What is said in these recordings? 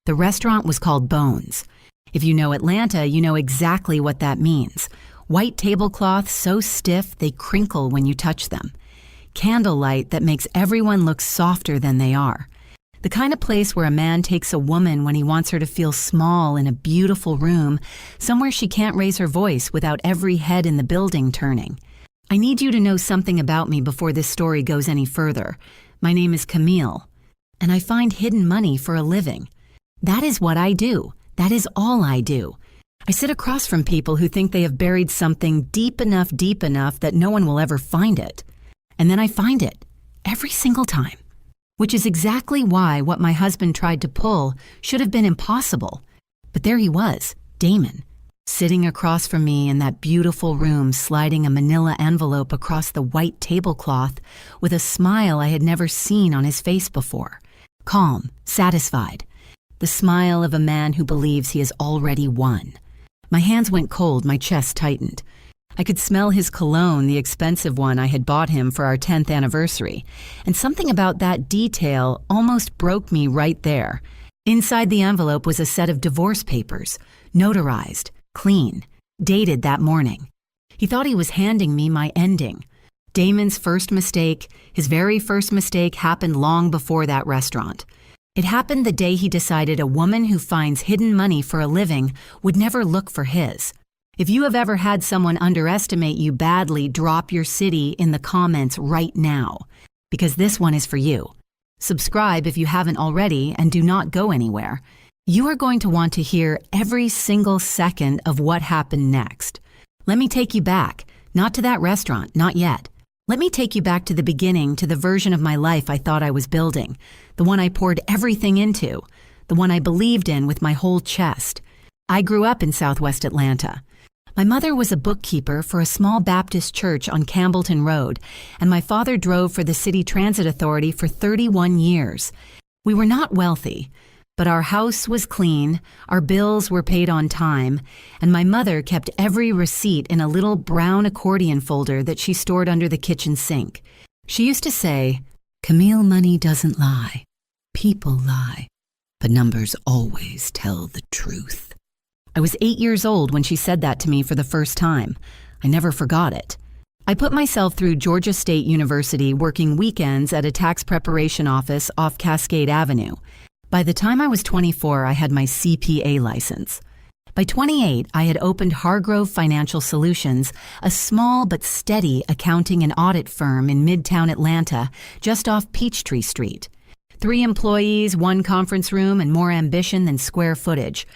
The restaurant was called Bones. If you know Atlanta, you know exactly what that means. White tablecloths so stiff they crinkle when you touch them. Candlelight that makes everyone look softer than they are. The kind of place where a man takes a woman when he wants her to feel small in a beautiful room, somewhere she can't raise her voice without every head in the building turning. I need you to know something about me before this story goes any further. My name is Camille, and I find hidden money for a living. That is what I do. That is all I do. I sit across from people who think they have buried something deep enough that no one will ever find it. And then I find it, every single time. Which is exactly why what my husband tried to pull should have been impossible. But there he was, Damon, sitting across from me in that beautiful room, sliding a manila envelope across the white tablecloth with a smile I had never seen on his face before. Calm, satisfied. The smile of a man who believes he has already won. My hands went cold, my chest tightened. I could smell his cologne, the expensive one I had bought him for our 10th anniversary, and something about that detail almost broke me right there. Inside the envelope was a set of divorce papers, notarized, clean, dated that morning. He thought he was handing me my ending. Damon's first mistake, his very first mistake, happened long before that restaurant. It happened the day he decided a woman who finds hidden money for a living would never look for his. If you have ever had someone underestimate you badly, drop your city in the comments right now, because this one is for you. Subscribe if you haven't already and do not go anywhere. You are going to want to hear every single second of what happened next. Let me take you back, not to that restaurant, not yet. Let me take you back to the beginning, to the version of my life I thought I was building, the one I poured everything into, the one I believed in with my whole chest. I grew up in Southwest Atlanta. My mother was a bookkeeper for a small Baptist church on Campbellton Road, and my father drove for the City Transit Authority for 31 years. We were not wealthy, but our house was clean, our bills were paid on time, and my mother kept every receipt in a little brown accordion folder that she stored under the kitchen sink. She used to say, "Camille, money doesn't lie. People lie, but numbers always tell the truth." I was 8 years old when she said that to me for the first time. I never forgot it. I put myself through Georgia State University working weekends at a tax preparation office off Cascade Avenue. By the time I was 24, I had my CPA license. By 28, I had opened Hargrove Financial Solutions, a small but steady accounting and audit firm in Midtown Atlanta, just off Peachtree Street. 3 employees, 1 conference room, and more ambition than square footage.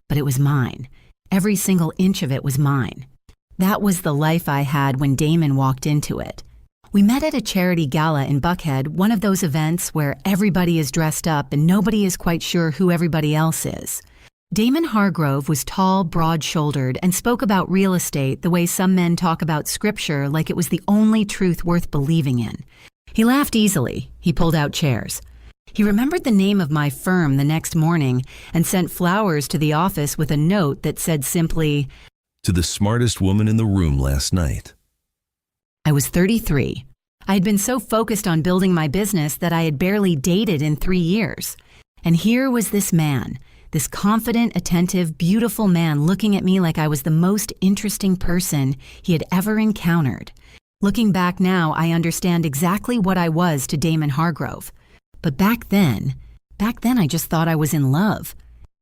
But it was mine. Every single inch of it was mine. That was the life I had when Damon walked into it. We met at a charity gala in Buckhead, one of those events where everybody is dressed up and nobody is quite sure who everybody else is. Damon Hargrove was tall, broad-shouldered, and spoke about real estate the way some men talk about scripture like it was the only truth worth believing in. He laughed easily. He pulled out chairs. He remembered the name of my firm the next morning and sent flowers to the office with a note that said simply, "To the smartest woman in the room last night." I was 33. I had been so focused on building my business that I had barely dated in 3 years. And here was this man, this confident, attentive, beautiful man looking at me like I was the most interesting person he had ever encountered. Looking back now, I understand exactly what I was to Damon Hargrove. But back then I just thought I was in love.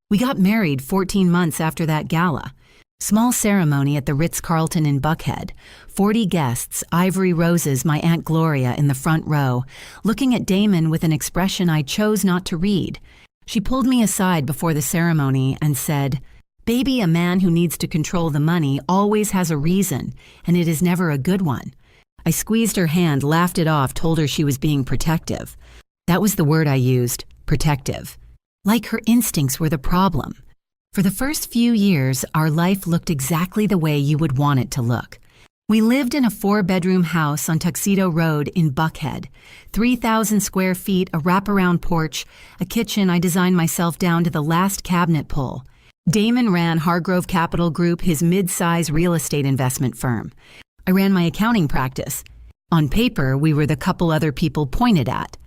We got married 14 months after that gala. Small ceremony at the Ritz-Carlton in Buckhead. 40 guests, ivory roses, my Aunt Gloria in the front row, looking at Damon with an expression I chose not to read. She pulled me aside before the ceremony and said, "Baby, a man who needs to control the money always has a reason, and it is never a good one." I squeezed her hand, laughed it off, told her she was being protective. That was the word I used, protective. Like her instincts were the problem. For the first few years, our life looked exactly the way you would want it to look. We lived in a 4-bedroom house on Tuxedo Road in Buckhead. 3,000 square feet, a wraparound porch, a kitchen I designed myself down to the last cabinet pull. Damon ran Hargrove Capital Group, his mid-size real estate investment firm. I ran my accounting practice. On paper, we were the couple other people pointed at.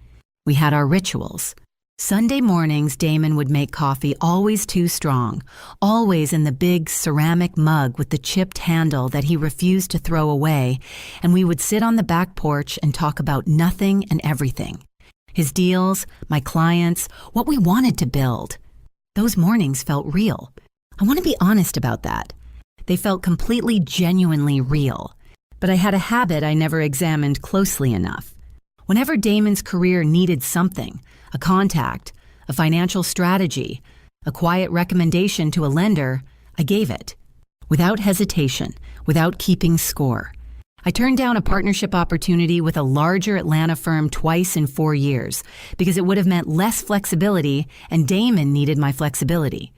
We had our rituals. Sunday mornings, Damon would make coffee always too strong, always in the big ceramic mug with the chipped handle that he refused to throw away, and we would sit on the back porch and talk about nothing and everything. His deals, my clients, what we wanted to build. Those mornings felt real. I want to be honest about that. They felt completely, genuinely real. But I had a habit I never examined closely enough. Whenever Damon's career needed something, a contact, a financial strategy, a quiet recommendation to a lender, I gave it. Without hesitation, without keeping score. I turned down a partnership opportunity with a larger Atlanta firm twice in 4 years because it would have meant less flexibility, and Damon needed my flexibility.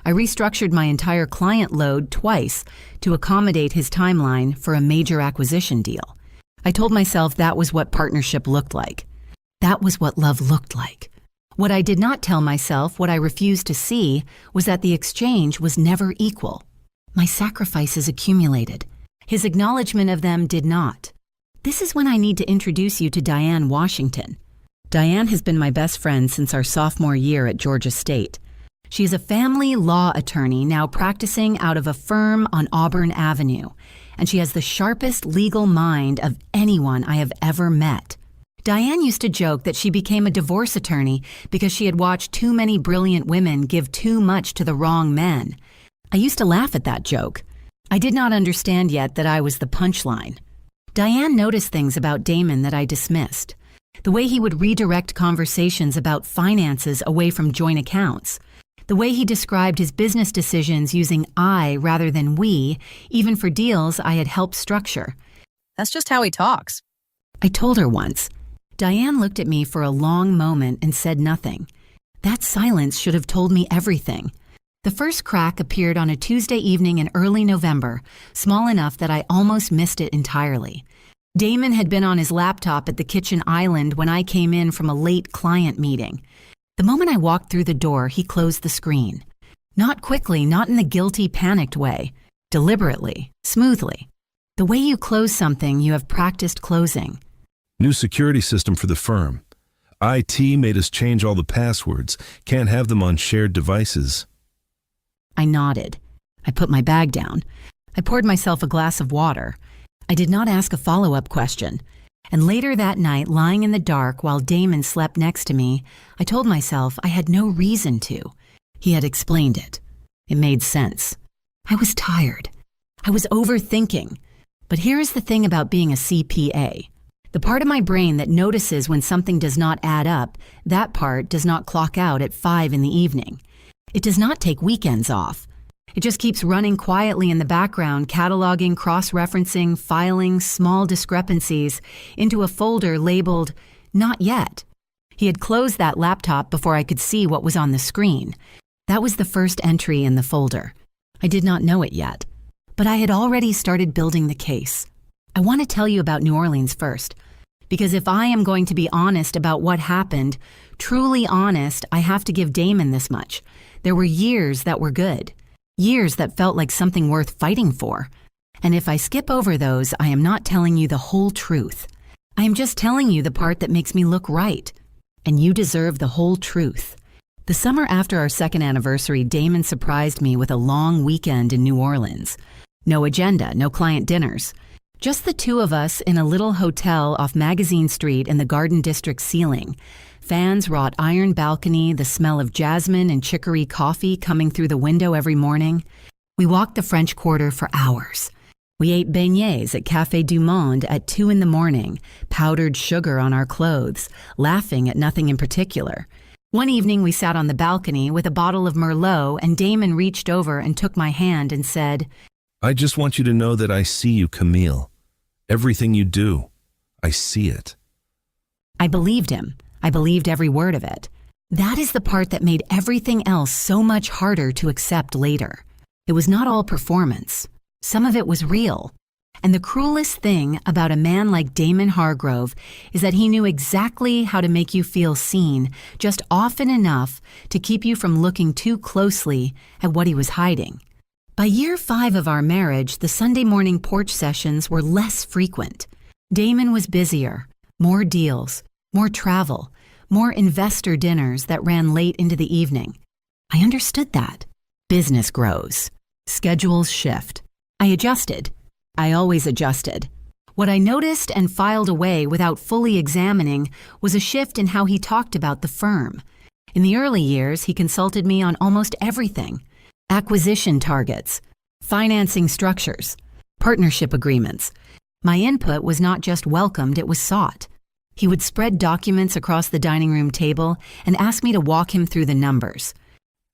I restructured my entire client load twice to accommodate his timeline for a major acquisition deal. I told myself that was what partnership looked like. That was what love looked like. What I did not tell myself, what I refused to see, was that the exchange was never equal. My sacrifices accumulated. His acknowledgement of them did not. This is when I need to introduce you to Diane Washington. Diane has been my best friend since our sophomore year at Georgia State. She is a family law attorney now practicing out of a firm on Auburn Avenue, and she has the sharpest legal mind of anyone I have ever met. Diane used to joke that she became a divorce attorney because she had watched too many brilliant women give too much to the wrong men. I used to laugh at that joke. I did not understand yet that I was the punchline. Diane noticed things about Damon that I dismissed. The way he would redirect conversations about finances away from joint accounts. The way he described his business decisions using I rather than we, even for deals I had helped structure. That's just how he talks. I told her once. Diane looked at me for a long moment and said nothing. That silence should have told me everything. The first crack appeared on a Tuesday evening in early November, small enough that I almost missed it entirely. Damon had been on his laptop at the kitchen island when I came in from a late client meeting. The moment I walked through the door, he closed the screen. Not quickly, not in the guilty, panicked way. Deliberately, smoothly. The way you close something you have practiced closing. New security system for the firm. IT made us change all the passwords. Can't have them on shared devices. I nodded. I put my bag down. I poured myself a glass of water. I did not ask a follow-up question. And later that night, lying in the dark while Damon slept next to me, I told myself I had no reason to. He had explained it. It made sense. I was tired. I was overthinking. But here is the thing about being a CPA. The part of my brain that notices when something does not add up, that part does not clock out at 5 in the evening. It does not take weekends off. It just keeps running quietly in the background, cataloging, cross-referencing, filing small discrepancies into a folder labeled, "Not yet." He had closed that laptop before I could see what was on the screen. That was the first entry in the folder. I did not know it yet, but I had already started building the case. I want to tell you about New Orleans first, because if I am going to be honest about what happened, truly honest, I have to give Damon this much. There were years that were good. Years that felt like something worth fighting for. And if I skip over those, I am not telling you the whole truth. I am just telling you the part that makes me look right. And you deserve the whole truth. The summer after our second anniversary, Damon surprised me with a long weekend in New Orleans. No agenda, no client dinners. Just the two of us in a little hotel off Magazine Street in the Garden District ceiling. Fans wrought iron balcony, the smell of jasmine and chicory coffee coming through the window every morning. We walked the French Quarter for hours. We ate beignets at Café du Monde at 2 in the morning, powdered sugar on our clothes, laughing at nothing in particular. One evening we sat on the balcony with a bottle of Merlot, and Damon reached over and took my hand and said, I just want you to know that I see you, Camille. Everything you do, I see it. I believed him. I believed every word of it. That is the part that made everything else so much harder to accept later. It was not all performance. Some of it was real. And the cruelest thing about a man like Damon Hargrove is that he knew exactly how to make you feel seen just often enough to keep you from looking too closely at what he was hiding. By year 5 of our marriage, the Sunday morning porch sessions were less frequent. Damon was busier, more deals, more travel, More investor dinners that ran late into the evening. I understood that. Business grows. Schedules shift. I adjusted. I always adjusted. What I noticed and filed away without fully examining was a shift in how he talked about the firm. In the early years, he consulted me on almost everything. Acquisition targets, financing structures, partnership agreements. My input was not just welcomed, it was sought. He would spread documents across the dining room table and ask me to walk him through the numbers.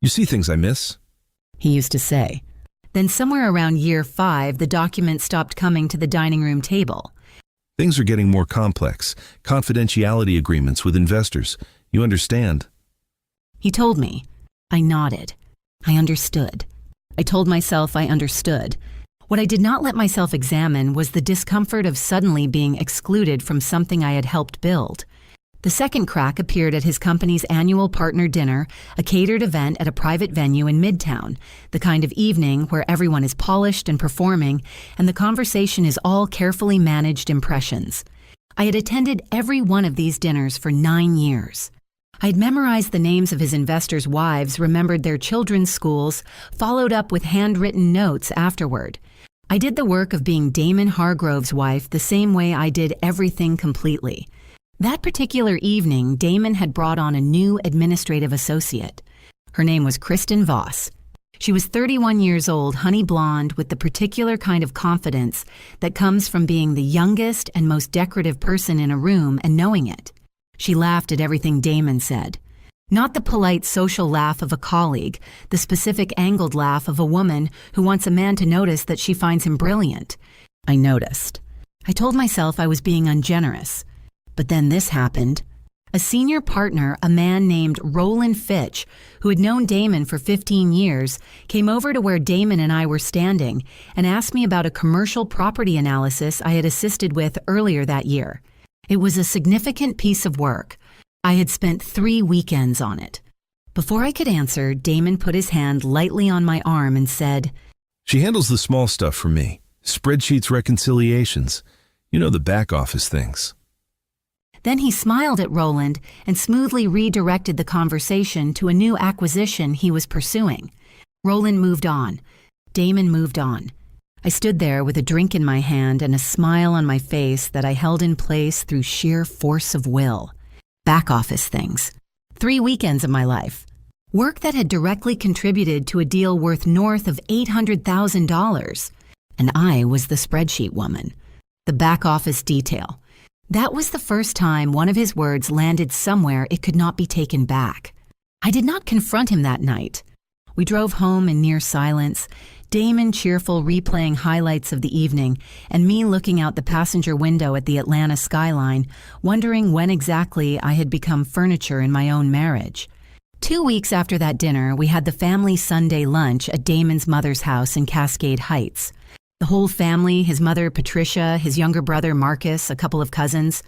You see things I miss? He used to say. Then somewhere around year 5, the documents stopped coming to the dining room table. Things are getting more complex. Confidentiality agreements with investors. You understand? He told me. I nodded. I understood. I told myself I understood. What I did not let myself examine was the discomfort of suddenly being excluded from something I had helped build. The second crack appeared at his company's annual partner dinner, a catered event at a private venue in Midtown, the kind of evening where everyone is polished and performing, and the conversation is all carefully managed impressions. I had attended every one of these dinners for 9 years. I had memorized the names of his investors' wives, remembered their children's schools, followed up with handwritten notes afterward. I did the work of being Damon Hargrove's wife the same way I did everything completely. That particular evening, Damon had brought on a new administrative associate. Her name was Kristen Voss. She was 31 years old, honey blonde, with the particular kind of confidence that comes from being the youngest and most decorative person in a room and knowing it. She laughed at everything Damon said. Not the polite social laugh of a colleague, the specific angled laugh of a woman who wants a man to notice that she finds him brilliant. I noticed. I told myself I was being ungenerous. But then this happened. A senior partner, a man named Roland Fitch, who had known Damon for 15 years, came over to where Damon and I were standing and asked me about a commercial property analysis I had assisted with earlier that year. It was a significant piece of work. I had spent 3 weekends on it. Before I could answer, Damon put his hand lightly on my arm and said, She handles the small stuff for me. Spreadsheets, reconciliations. You know, the back office things. Then he smiled at Roland and smoothly redirected the conversation to a new acquisition he was pursuing. Roland moved on. Damon moved on. I stood there with a drink in my hand and a smile on my face that I held in place through sheer force of will. Back office things. 3 weekends of my life. Work that had directly contributed to a deal worth north of $800,000. And I was the spreadsheet woman. The back office detail. That was the first time one of his words landed somewhere it could not be taken back. I did not confront him that night. We drove home in near silence, Damon cheerful replaying highlights of the evening, and me looking out the passenger window at the Atlanta skyline, wondering when exactly I had become furniture in my own marriage. 2 weeks after that dinner, we had the family Sunday lunch at Damon's mother's house in Cascade Heights. The whole family, his mother Patricia, his younger brother Marcus, a couple of cousins.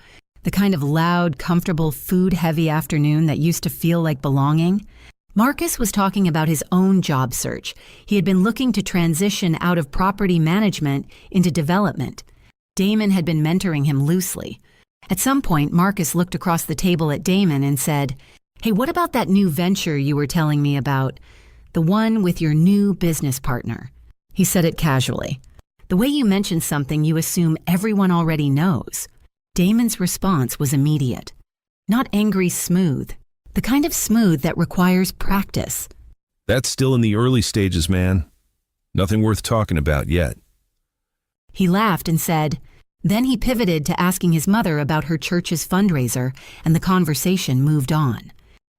The kind of loud, comfortable, food-heavy afternoon that used to feel like belonging. Marcus was talking about his own job search. He had been looking to transition out of property management into development. Damon had been mentoring him loosely. At some point, Marcus looked across the table at Damon and said, "Hey, what about that new venture you were telling me about? The one with your new business partner?" He said it casually. The way you mention something you assume everyone already knows. Damon's response was immediate. Not angry smooth. The kind of smooth that requires practice. That's still in the early stages, man. Nothing worth talking about yet. He laughed and said, then he pivoted to asking his mother about her church's fundraiser, and the conversation moved on.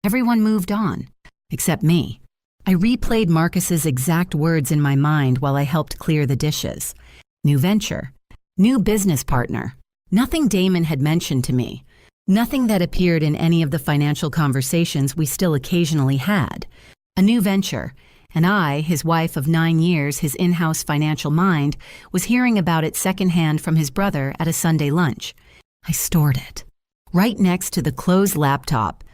Everyone moved on, except me. I replayed Marcus's exact words in my mind while I helped clear the dishes. New venture. New business partner. Nothing Damon had mentioned to me. Nothing that appeared in any of the financial conversations we still occasionally had. A new venture. And I, his wife of 9 years, his in-house financial mind, was hearing about it secondhand from his brother at a Sunday lunch. I stored it. Right next to the closed laptop.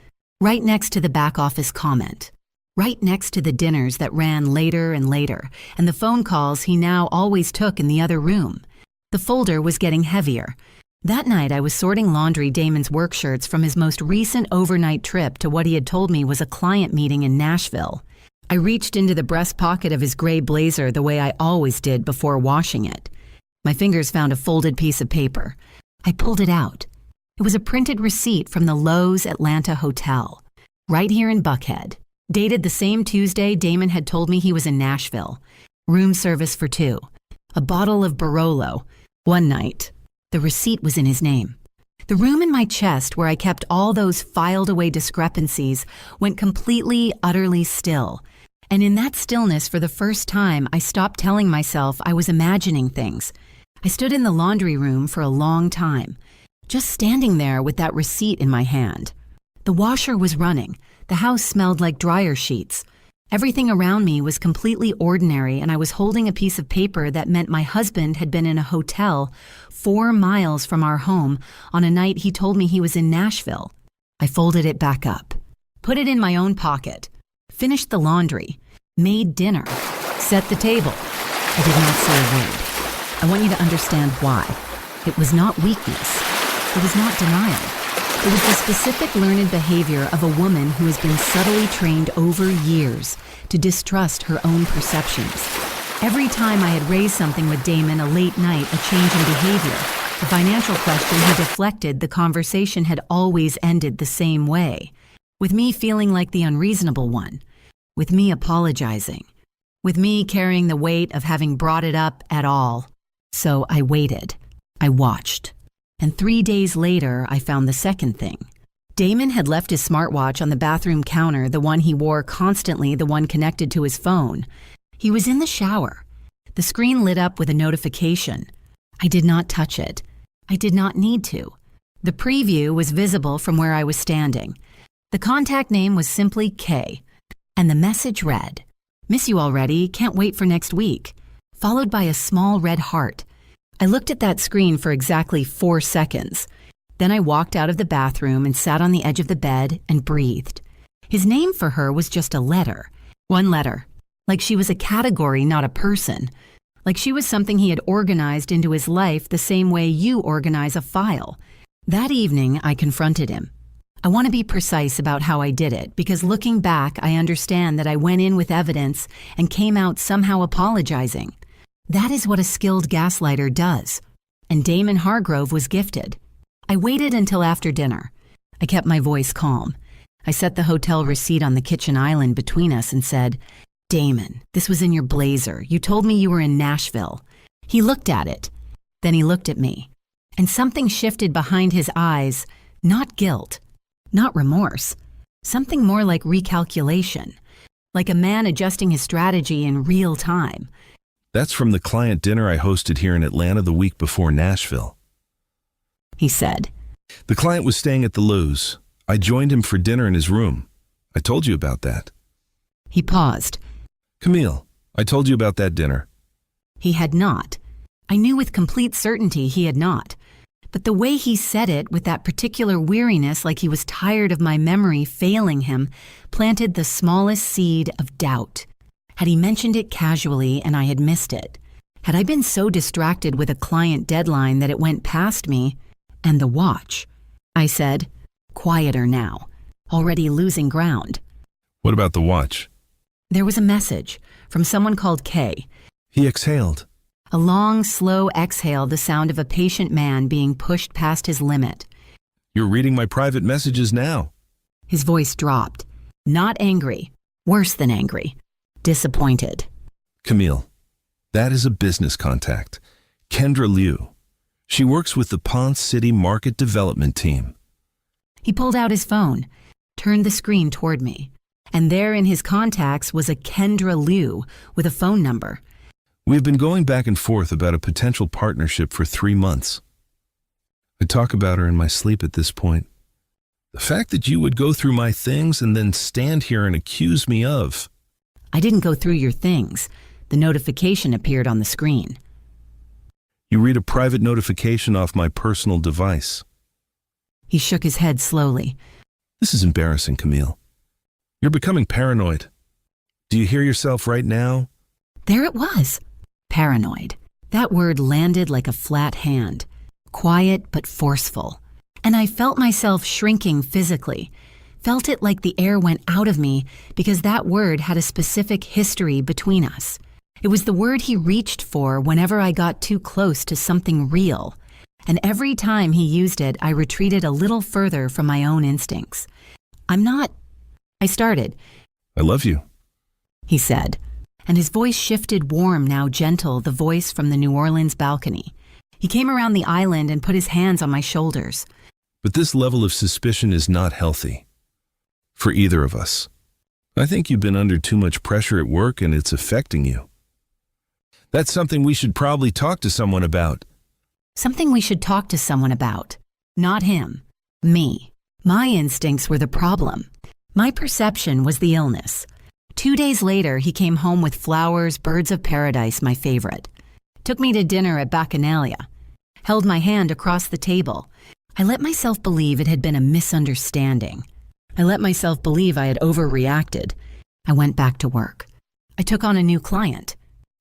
Right next to the back office comment. Right next to the dinners that ran later and later, and the phone calls he now always took in the other room. The folder was getting heavier. That night, I was sorting laundry Damon's work shirts from his most recent overnight trip to what he had told me was a client meeting in Nashville. I reached into the breast pocket of his gray blazer the way I always did before washing it. My fingers found a folded piece of paper. I pulled it out. It was a printed receipt from the Lowe's Atlanta Hotel, right here in Buckhead, dated the same Tuesday Damon had told me he was in Nashville. Room service for 2. A bottle of Barolo. One night. The receipt was in his name. The room in my chest where I kept all those filed away discrepancies went completely, utterly still. And in that stillness, for the first time, I stopped telling myself I was imagining things. I stood in the laundry room for a long time, just standing there with that receipt in my hand. The washer was running. The house smelled like dryer sheets. Everything around me was completely ordinary, and I was holding a piece of paper that meant my husband had been in a hotel 4 miles from our home on a night he told me he was in Nashville. I folded it back up, put it in my own pocket, finished the laundry, made dinner, set the table. I did not say a word. I want you to understand why. It was not weakness. It was not denial. It was the specific learned behavior of a woman who has been subtly trained over years to distrust her own perceptions. Every time I had raised something with Damon, a late night, a change in behavior, a financial question he deflected, the conversation had always ended the same way, with me feeling like the unreasonable one, with me apologizing, with me carrying the weight of having brought it up at all. So I waited. I watched. And 3 days later, I found the second thing. Damon had left his smartwatch on the bathroom counter, the one he wore constantly, the one connected to his phone. He was in the shower. The screen lit up with a notification. I did not touch it. I did not need to. The preview was visible from where I was standing. The contact name was simply K, and the message read, "Miss you already, can't wait for next week," followed by a small red heart. I looked at that screen for exactly 4 seconds. Then I walked out of the bathroom and sat on the edge of the bed and breathed. His name for her was just a letter. One letter. Like she was a category, not a person. Like she was something he had organized into his life the same way you organize a file. That evening, I confronted him. I want to be precise about how I did it, because looking back, I understand that I went in with evidence and came out somehow apologizing. That is what a skilled gaslighter does. And Damon Hargrove was gifted. I waited until after dinner. I kept my voice calm. I set the hotel receipt on the kitchen island between us and said, "Damon, this was in your blazer. You told me you were in Nashville." He looked at it. Then he looked at me. And something shifted behind his eyes, not guilt, not remorse, something more like recalculation, like a man adjusting his strategy in real time. That's from the client dinner I hosted here in Atlanta the week before Nashville, he said. The client was staying at the Lowe's. I joined him for dinner in his room. I told you about that. He paused. Camille, I told you about that dinner. He had not. I knew with complete certainty he had not. But the way he said it, with that particular weariness, like he was tired of my memory failing him, planted the smallest seed of doubt. Had he mentioned it casually and I had missed it? Had I been so distracted with a client deadline that it went past me? And the watch. I said, quieter now, already losing ground. What about the watch? There was a message from someone called K. He exhaled. A long, slow exhale, the sound of a patient man being pushed past his limit. You're reading my private messages now. His voice dropped. Not angry. Worse than angry. Disappointed. Camille, that is a business contact. Kendra Liu. She works with the Ponce City Market Development Team. He pulled out his phone, turned the screen toward me, and there in his contacts was a Kendra Liu with a phone number. We've been going back and forth about a potential partnership for 3 months. I talk about her in my sleep at this point. The fact that you would go through my things and then stand here and accuse me of... I didn't go through your things. The notification appeared on the screen. You read a private notification off my personal device. He shook his head slowly. This is embarrassing, Camille. You're becoming paranoid. Do you hear yourself right now? There it was. Paranoid. That word landed like a flat hand. quiet but forceful. And I felt myself shrinking physically, felt it like the air went out of me because that word had a specific history between us. It was the word he reached for whenever I got too close to something real. And every time he used it, I retreated a little further from my own instincts. I started. I love you. He said, and his voice shifted warm, now gentle, the voice from the New Orleans balcony. He came around the island and put his hands on my shoulders. But this level of suspicion is not healthy. For either of us. I think you've been under too much pressure at work and it's affecting you. That's something we should probably talk to someone about. Something we should talk to someone about. Not him. Me. My instincts were the problem. My perception was the illness. 2 days later, he came home with flowers, birds of paradise, my favorite. Took me to dinner at Bacchanalia. Held my hand across the table. I let myself believe it had been a misunderstanding. I let myself believe I had overreacted. I went back to work. I took on a new client.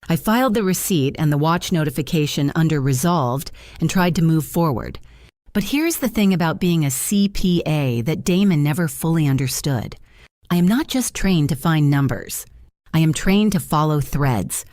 I filed the receipt and the watch notification under resolved and tried to move forward. But here's the thing about being a CPA that Damon never fully understood. I am not just trained to find numbers. I am trained to follow threads.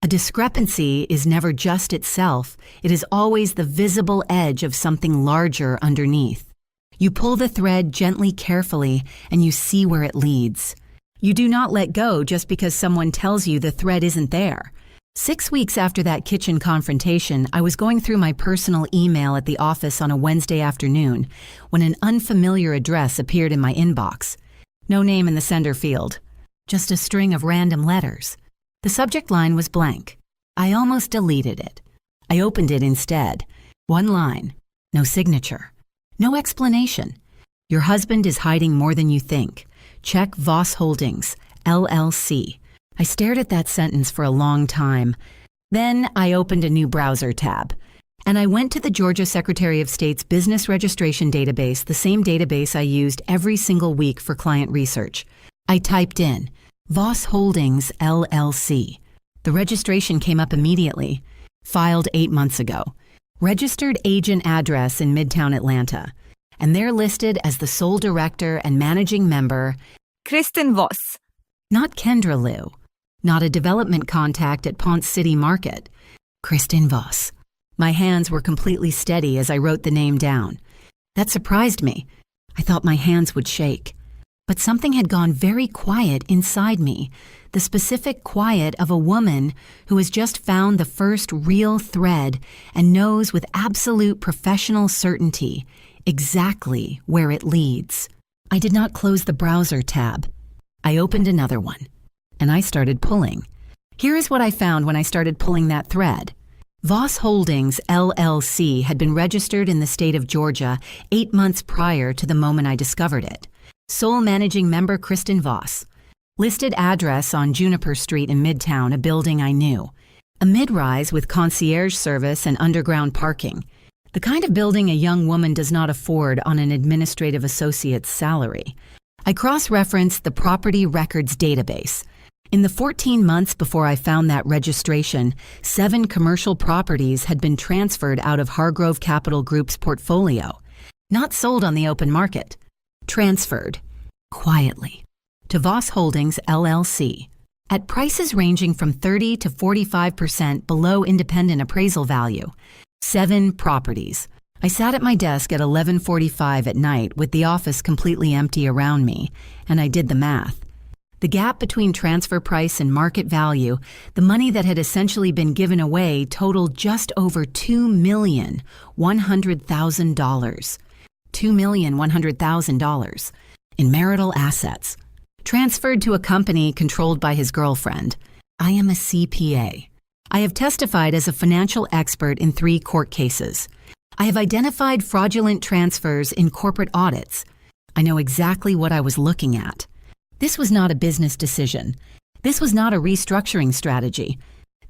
A discrepancy is never just itself. It is always the visible edge of something larger underneath. You pull the thread gently, carefully, and you see where it leads. You do not let go just because someone tells you the thread isn't there. 6 weeks after that kitchen confrontation, I was going through my personal email at the office on a Wednesday afternoon when an unfamiliar address appeared in my inbox. No name in the sender field, just a string of random letters. The subject line was blank. I almost deleted it. I opened it instead. One line, no signature, no explanation. Your husband is hiding more than you think. Check Voss Holdings, LLC. I stared at that sentence for a long time. Then I opened a new browser tab, and I went to the Georgia Secretary of State's business registration database, the same database I used every single week for client research. I typed in Voss Holdings, LLC. The registration came up immediately. Filed 8 months ago. Registered agent address in Midtown Atlanta. And they're listed as the sole director and managing member, Kristen Voss. not Kendra Liu. Not a development contact at Ponce City Market. Kristen Voss. My hands were completely steady as I wrote the name down. That surprised me. I thought my hands would shake. But something had gone very quiet inside me, the specific quiet of a woman who has just found the first real thread and knows with absolute professional certainty exactly where it leads. I did not close the browser tab. I opened another one. And I started pulling. Here is what I found when I started pulling that thread. Voss Holdings, LLC had been registered in the state of Georgia 8 months prior to the moment I discovered it. Sole managing member Kristen Voss. Listed address on Juniper Street in Midtown, a building I knew. A mid-rise with concierge service and underground parking. The kind of building a young woman does not afford on an administrative associate's salary. I cross-referenced the property records database. In the 14 months before I found that registration, 7 commercial properties had been transferred out of Hargrove Capital Group's portfolio. Not sold on the open market. Transferred, quietly, to Voss Holdings, LLC, at prices ranging from 30 to 45% below independent appraisal value. 7 properties. I sat at my desk at 11:45 at night with the office completely empty around me, and I did the math. The gap between transfer price and market value, the money that had essentially been given away, totaled just over $2,100,000. $2,100,000 in marital assets, transferred to a company controlled by his girlfriend. I am a CPA. I have testified as a financial expert in 3 court cases. I have identified fraudulent transfers in corporate audits. I know exactly what I was looking at. This was not a business decision. This was not a restructuring strategy.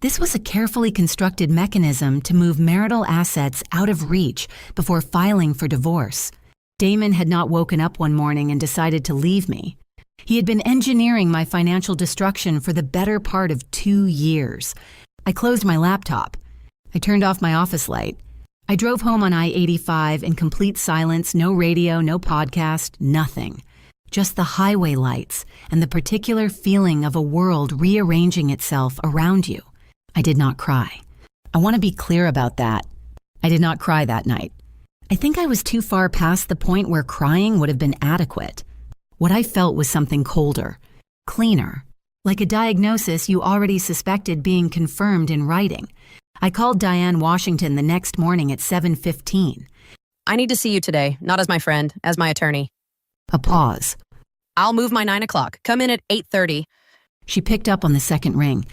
This was a carefully constructed mechanism to move marital assets out of reach before filing for divorce. Damon had not woken up one morning and decided to leave me. He had been engineering my financial destruction for the better part of 2 years. I closed my laptop. I turned off my office light. I drove home on I-85 in complete silence, no radio, no podcast, nothing. Just the highway lights and the particular feeling of a world rearranging itself around you. I did not cry. I want to be clear about that. I did not cry that night. I think I was too far past the point where crying would have been adequate. What I felt was something colder, cleaner, like a diagnosis you already suspected being confirmed in writing. I called Diane Washington the next morning at 7:15. I need to see you today, not as my friend, as my attorney. A pause. I'll move my 9 o'clock. Come in at 8:30. She picked up on the second ring.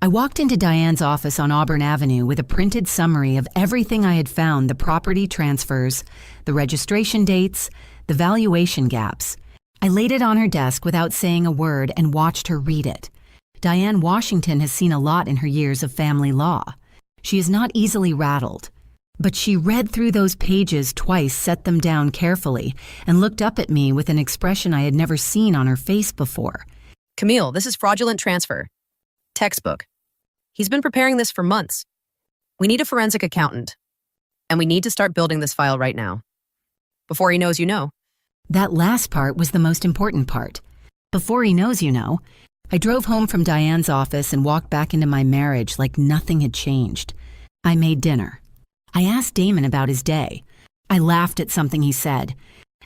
I walked into Diane's office on Auburn Avenue with a printed summary of everything I had found, the property transfers, the registration dates, the valuation gaps. I laid it on her desk without saying a word and watched her read it. Diane Washington has seen a lot in her years of family law. She is not easily rattled. But she read through those pages twice, set them down carefully, and looked up at me with an expression I had never seen on her face before. Camille, this is fraudulent transfer. Textbook. He's been preparing this for months. We need a forensic accountant. And we need to start building this file right now. Before he knows you know. That last part was the most important part. Before he knows you know. I drove home from Diane's office and walked back into my marriage like nothing had changed. I made dinner. I asked Damon about his day. I laughed at something he said.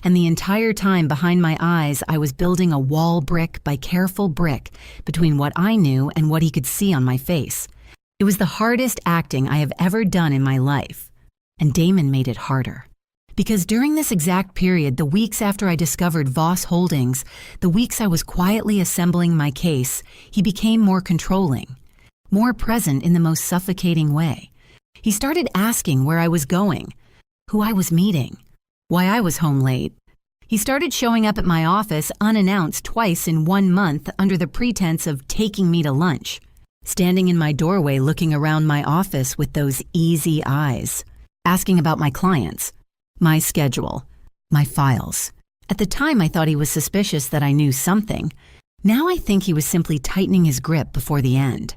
And the entire time behind my eyes, I was building a wall brick by careful brick between what I knew and what he could see on my face. It was the hardest acting I have ever done in my life. And Damon made it harder. Because during this exact period, the weeks after I discovered Voss Holdings, the weeks I was quietly assembling my case, he became more controlling, more present in the most suffocating way. He started asking where I was going, who I was meeting, why I was home late. He started showing up at my office unannounced twice in 1 month under the pretense of taking me to lunch, standing in my doorway looking around my office with those easy eyes, asking about my clients, my schedule, my files. At the time, I thought he was suspicious that I knew something. Now I think he was simply tightening his grip before the end.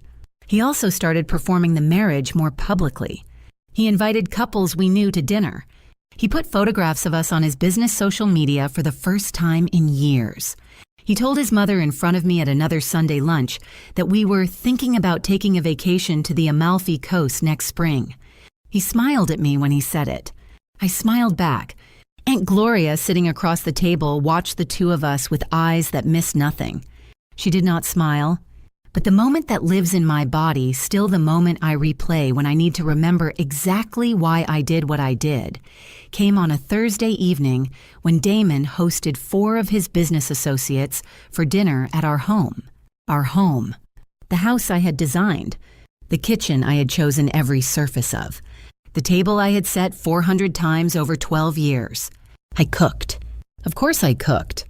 He also started performing the marriage more publicly. He invited couples we knew to dinner. He put photographs of us on his business social media for the first time in years. He told his mother in front of me at another Sunday lunch that we were thinking about taking a vacation to the Amalfi Coast next spring. He smiled at me when he said it. I smiled back. Aunt Gloria, sitting across the table, watched the two of us with eyes that missed nothing. She did not smile. But the moment that lives in my body, still the moment I replay when I need to remember exactly why I did what I did, came on a Thursday evening when Damon hosted 4 of his business associates for dinner at our home. Our home. The house I had designed. The kitchen I had chosen every surface of. The table I had set 400 times over 12 years. I cooked. Of course I cooked.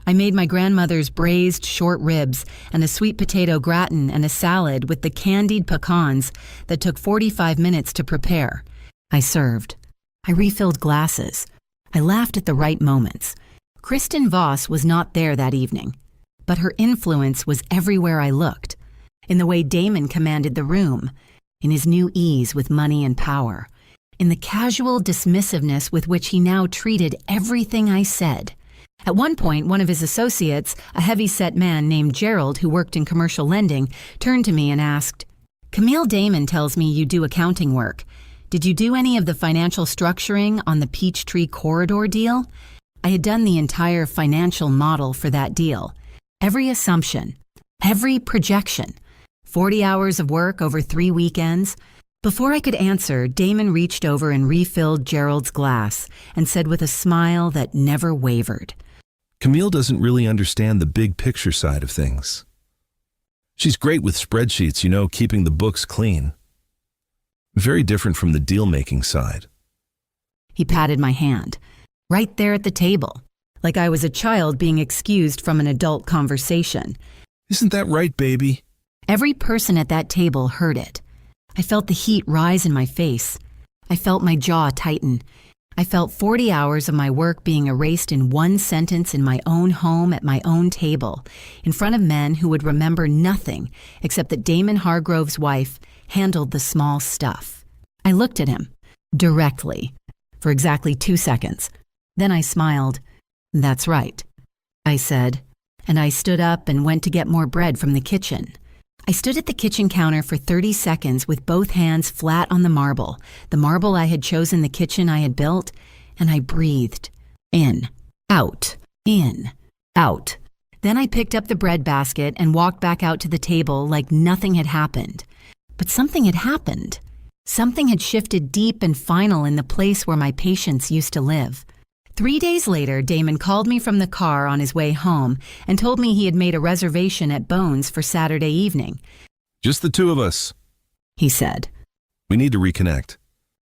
I made my grandmother's braised short ribs and a sweet potato gratin and a salad with the candied pecans that took 45 minutes to prepare. I served. I refilled glasses. I laughed at the right moments. Kristen Voss was not there that evening, but her influence was everywhere I looked, in the way Damon commanded the room, in his new ease with money and power, in the casual dismissiveness with which he now treated everything I said. At one point, one of his associates, a heavy-set man named Gerald who worked in commercial lending, turned to me and asked, "Camille Damon tells me you do accounting work. Did you do any of the financial structuring on the Peachtree Corridor deal?" I had done the entire financial model for that deal. Every assumption, every projection, 40 hours of work over 3 weekends. Before I could answer, Damon reached over and refilled Gerald's glass and said with a smile that never wavered, Camille doesn't really understand the big picture side of things. She's great with spreadsheets, keeping the books clean. Very different from the deal-making side. He patted my hand, right there at the table, like I was a child being excused from an adult conversation. Isn't that right, baby? Every person at that table heard it. I felt the heat rise in my face. I felt my jaw tighten. I felt 40 hours of my work being erased in one sentence in my own home at my own table, in front of men who would remember nothing except that Damon Hargrove's wife handled the small stuff. I looked at him. Directly. For exactly 2 seconds. Then I smiled. "That's right," I said, and I stood up and went to get more bread from the kitchen. I stood at the kitchen counter for 30 seconds with both hands flat on the marble I had chosen, the kitchen I had built, and I breathed. In, out, in, out. Then I picked up the bread basket and walked back out to the table like nothing had happened. But something had happened. Something had shifted deep and final in the place where my patients used to live. 3 days later, Damon called me from the car on his way home and told me he had made a reservation at Bones for Saturday evening. "Just the two of us," he said. "We need to reconnect."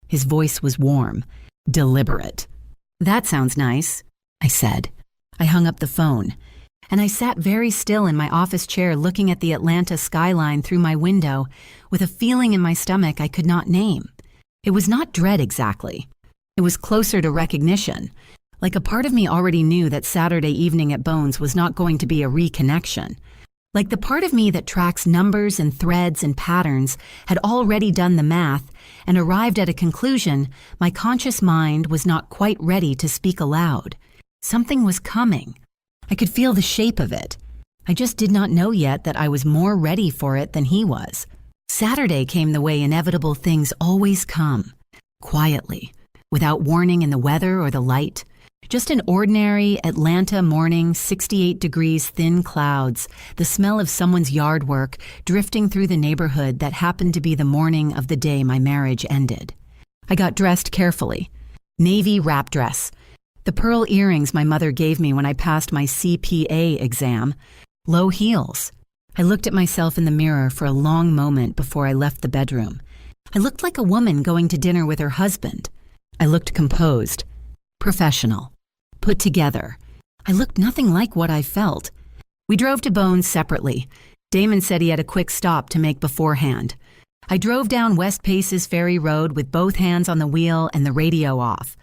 His voice was warm, deliberate. "That sounds nice," I said. I hung up the phone, and I sat very still in my office chair looking at the Atlanta skyline through my window with a feeling in my stomach I could not name. It was not dread exactly. It was closer to recognition. Like a part of me already knew that Saturday evening at Bones was not going to be a reconnection. Like the part of me that tracks numbers and threads and patterns had already done the math and arrived at a conclusion, my conscious mind was not quite ready to speak aloud. Something was coming. I could feel the shape of it. I just did not know yet that I was more ready for it than he was. Saturday came the way inevitable things always come. Quietly, without warning in the weather or the light. Just an ordinary Atlanta morning, 68 degrees, thin clouds, the smell of someone's yard work drifting through the neighborhood that happened to be the morning of the day my marriage ended. I got dressed carefully. Navy wrap dress. The pearl earrings my mother gave me when I passed my CPA exam. Low heels. I looked at myself in the mirror for a long moment before I left the bedroom. I looked like a woman going to dinner with her husband. I looked composed, professional, put together. I looked nothing like what I felt. We drove to Bones separately. Damon said he had a quick stop to make beforehand. I drove down West Paces Ferry Road with both hands on the wheel and the radio off.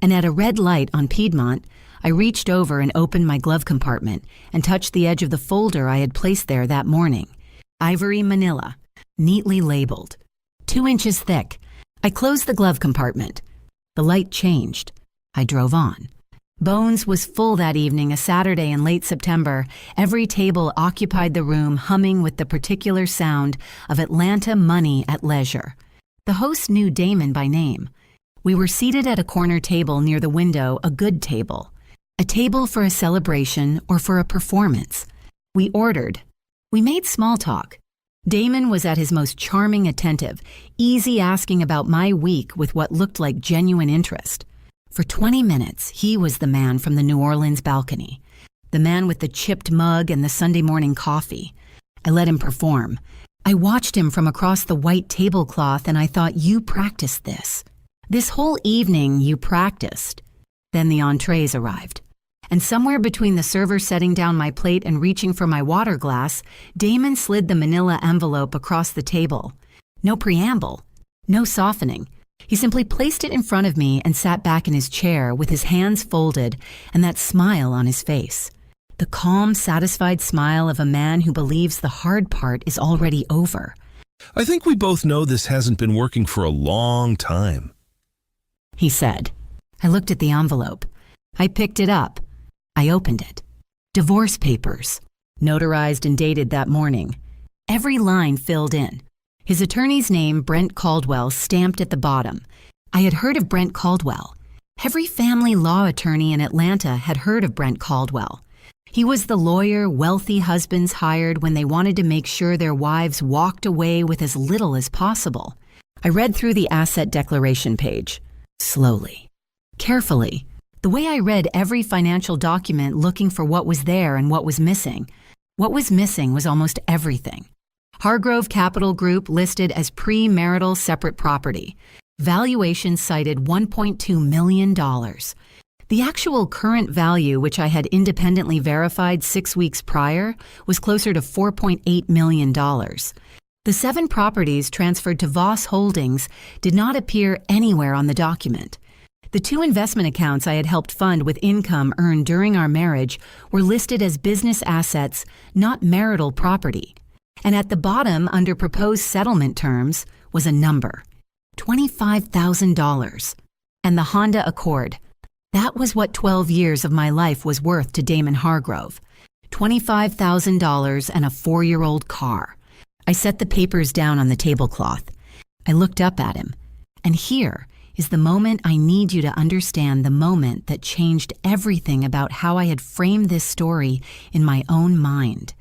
And at a red light on Piedmont, I reached over and opened my glove compartment and touched the edge of the folder I had placed there that morning. Ivory manila, neatly labeled, 2 inches thick. I closed the glove compartment. The light changed. I drove on. Bones was full that evening, a Saturday in late September. Every table occupied the room, humming with the particular sound of Atlanta money at leisure. The host knew Damon by name. We were seated at a corner table near the window, a good table. A table for a celebration or for a performance. We ordered. We made small talk. Damon was at his most charming attentive, easy asking about my week with what looked like genuine interest. For 20 minutes, he was the man from the New Orleans balcony, the man with the chipped mug and the Sunday morning coffee. I let him perform. I watched him from across the white tablecloth and I thought, you practiced this. This whole evening you practiced. Then the entrees arrived. And somewhere between the server setting down my plate and reaching for my water glass, Damon slid the manila envelope across the table. No preamble, no softening. He simply placed it in front of me and sat back in his chair with his hands folded and that smile on his face. The calm, satisfied smile of a man who believes the hard part is already over. "I think we both know this hasn't been working for a long time," he said. I looked at the envelope. I picked it up. I opened it. Divorce papers, notarized and dated that morning. Every line filled in. His attorney's name, Brent Caldwell, stamped at the bottom. I had heard of Brent Caldwell. Every family law attorney in Atlanta had heard of Brent Caldwell. He was the lawyer wealthy husbands hired when they wanted to make sure their wives walked away with as little as possible. I read through the asset declaration page, slowly, carefully, the way I read every financial document looking for what was there and what was missing. What was missing was almost everything. Hargrove Capital Group listed as pre-marital separate property. Valuation cited $1.2 million. The actual current value, which I had independently verified 6 weeks prior, was closer to $4.8 million. The 7 properties transferred to Voss Holdings did not appear anywhere on the document. The 2 investment accounts I had helped fund with income earned during our marriage were listed as business assets, not marital property. And at the bottom, under proposed settlement terms, was a number. $25,000. And the Honda Accord. That was what 12 years of my life was worth to Damon Hargrove. $25,000 and a 4-year-old car. I set the papers down on the tablecloth. I looked up at him. And here is the moment I need you to understand, the moment that changed everything about how I had framed this story in my own mind.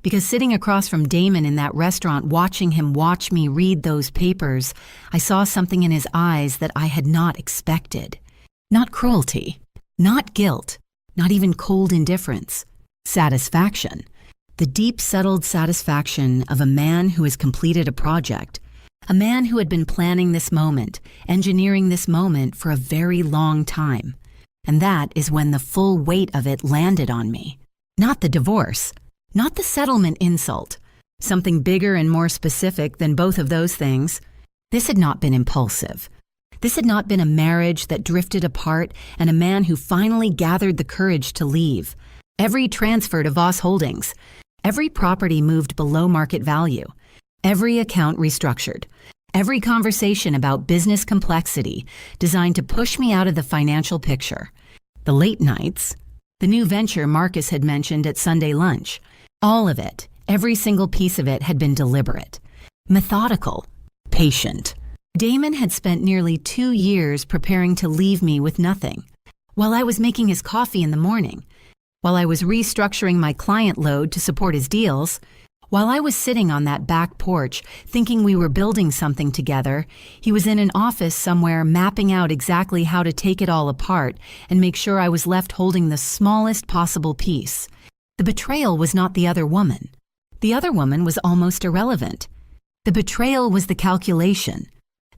Because sitting across from Damon in that restaurant, watching him watch me read those papers, I saw something in his eyes that I had not expected. Not cruelty, not guilt, not even cold indifference. Satisfaction. The deep, settled satisfaction of a man who has completed a project. A man who had been planning this moment, engineering this moment for a very long time. And that is when the full weight of it landed on me. Not the divorce, not the settlement insult. Something bigger and more specific than both of those things. This had not been impulsive. This had not been a marriage that drifted apart and a man who finally gathered the courage to leave. Every transfer to Voss Holdings. Every property moved below market value. Every account restructured. Every conversation about business complexity designed to push me out of the financial picture. The late nights. The new venture Marcus had mentioned at Sunday lunch. All of it, every single piece of it had been deliberate. Methodical. Patient. Damon had spent nearly 2 years preparing to leave me with nothing. While I was making his coffee in the morning, while I was restructuring my client load to support his deals, while I was sitting on that back porch thinking we were building something together, he was in an office somewhere mapping out exactly how to take it all apart and make sure I was left holding the smallest possible piece. The betrayal was not the other woman. The other woman was almost irrelevant. The betrayal was the calculation.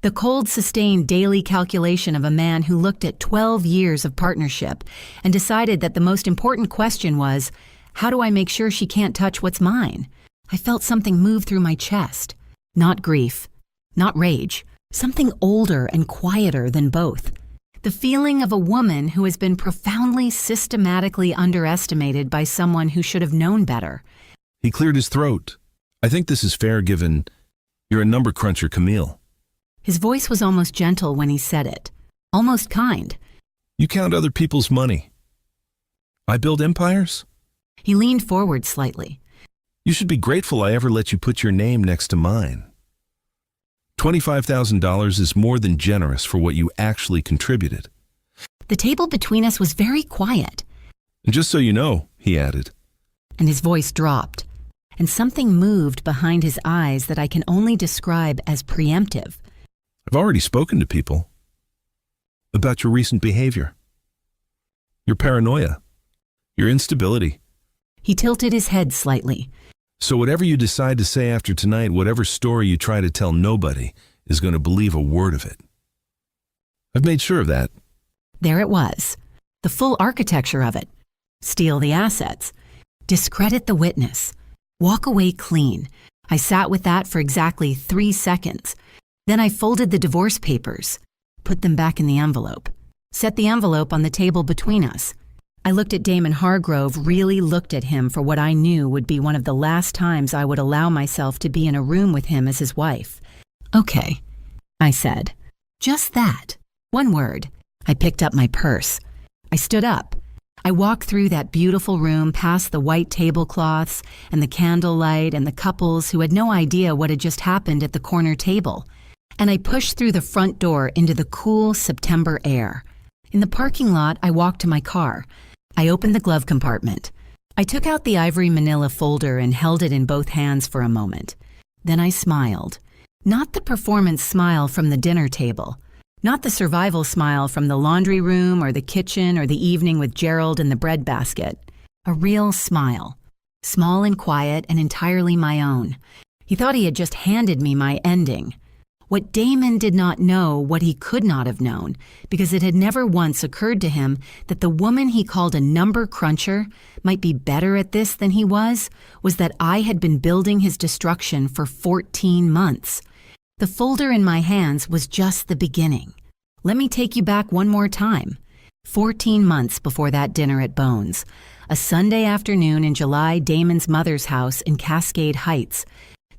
The cold, sustained daily calculation of a man who looked at 12 years of partnership and decided that the most important question was, how do I make sure she can't touch what's mine? I felt something move through my chest. Not grief, not rage, something older and quieter than both. The feeling of a woman who has been profoundly, systematically underestimated by someone who should have known better. He cleared his throat. I think this is fair given you're a number cruncher, Camille. His voice was almost gentle when he said it, almost kind. You count other people's money. I build empires? He leaned forward slightly. You should be grateful I ever let you put your name next to mine. $25,000 is more than generous for what you actually contributed. The table between us was very quiet. And just so you know, he added. And his voice dropped, and something moved behind his eyes that I can only describe as preemptive. I've already spoken to people about your recent behavior, your paranoia, your instability. He tilted his head slightly. So whatever you decide to say after tonight, whatever story you try to tell, nobody is going to believe a word of it. I've made sure of that. There it was, the full architecture of it. Steal the assets, discredit the witness, walk away clean. I sat with that for exactly 3 seconds. Then I folded the divorce papers, put them back in the envelope, set the envelope on the table between us. I looked at Damon Hargrove, really looked at him for what I knew would be one of the last times I would allow myself to be in a room with him as his wife. Okay, I said. Just that. One word. I picked up my purse. I stood up. I walked through that beautiful room past the white tablecloths and the candlelight and the couples who had no idea what had just happened at the corner table. And I pushed through the front door into the cool September air. In the parking lot, I walked to my car. I opened the glove compartment. I took out the ivory manila folder and held it in both hands for a moment. Then I smiled. Not the performance smile from the dinner table. Not the survival smile from the laundry room or the kitchen or the evening with Gerald and the bread basket. A real smile. Small and quiet and entirely my own. He thought he had just handed me my ending. What Damon did not know, what he could not have known, because it had never once occurred to him that the woman he called a number cruncher might be better at this than he was that I had been building his destruction for 14 months. The folder in my hands was just the beginning. Let me take you back one more time. 14 months before that dinner at Bones. A Sunday afternoon in July, Damon's mother's house in Cascade Heights.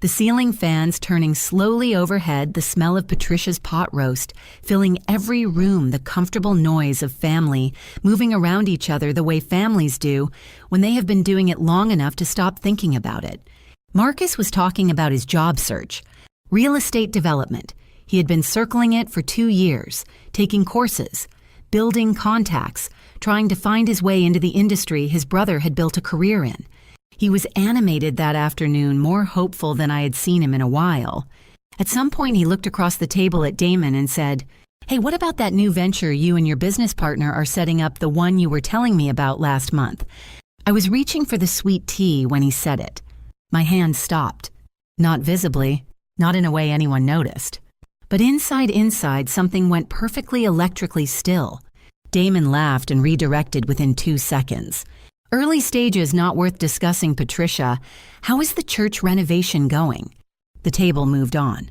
The ceiling fans turning slowly overhead, the smell of Patricia's pot roast, filling every room, the comfortable noise of family, moving around each other the way families do when they have been doing it long enough to stop thinking about it. Marcus was talking about his job search. Real estate development. He had been circling it for 2 years, taking courses, building contacts, trying to find his way into the industry his brother had built a career in. He was animated that afternoon, more hopeful than I had seen him in a while. At some point, he looked across the table at Damon and said, "Hey, what about that new venture you and your business partner are setting up, the one you were telling me about last month?" I was reaching for the sweet tea when he said it. My hand stopped. Not visibly, not in a way anyone noticed. But inside, something went perfectly electrically still. Damon laughed and redirected within 2 seconds. "Early stages not worth discussing, Patricia. How is the church renovation going?" The table moved on.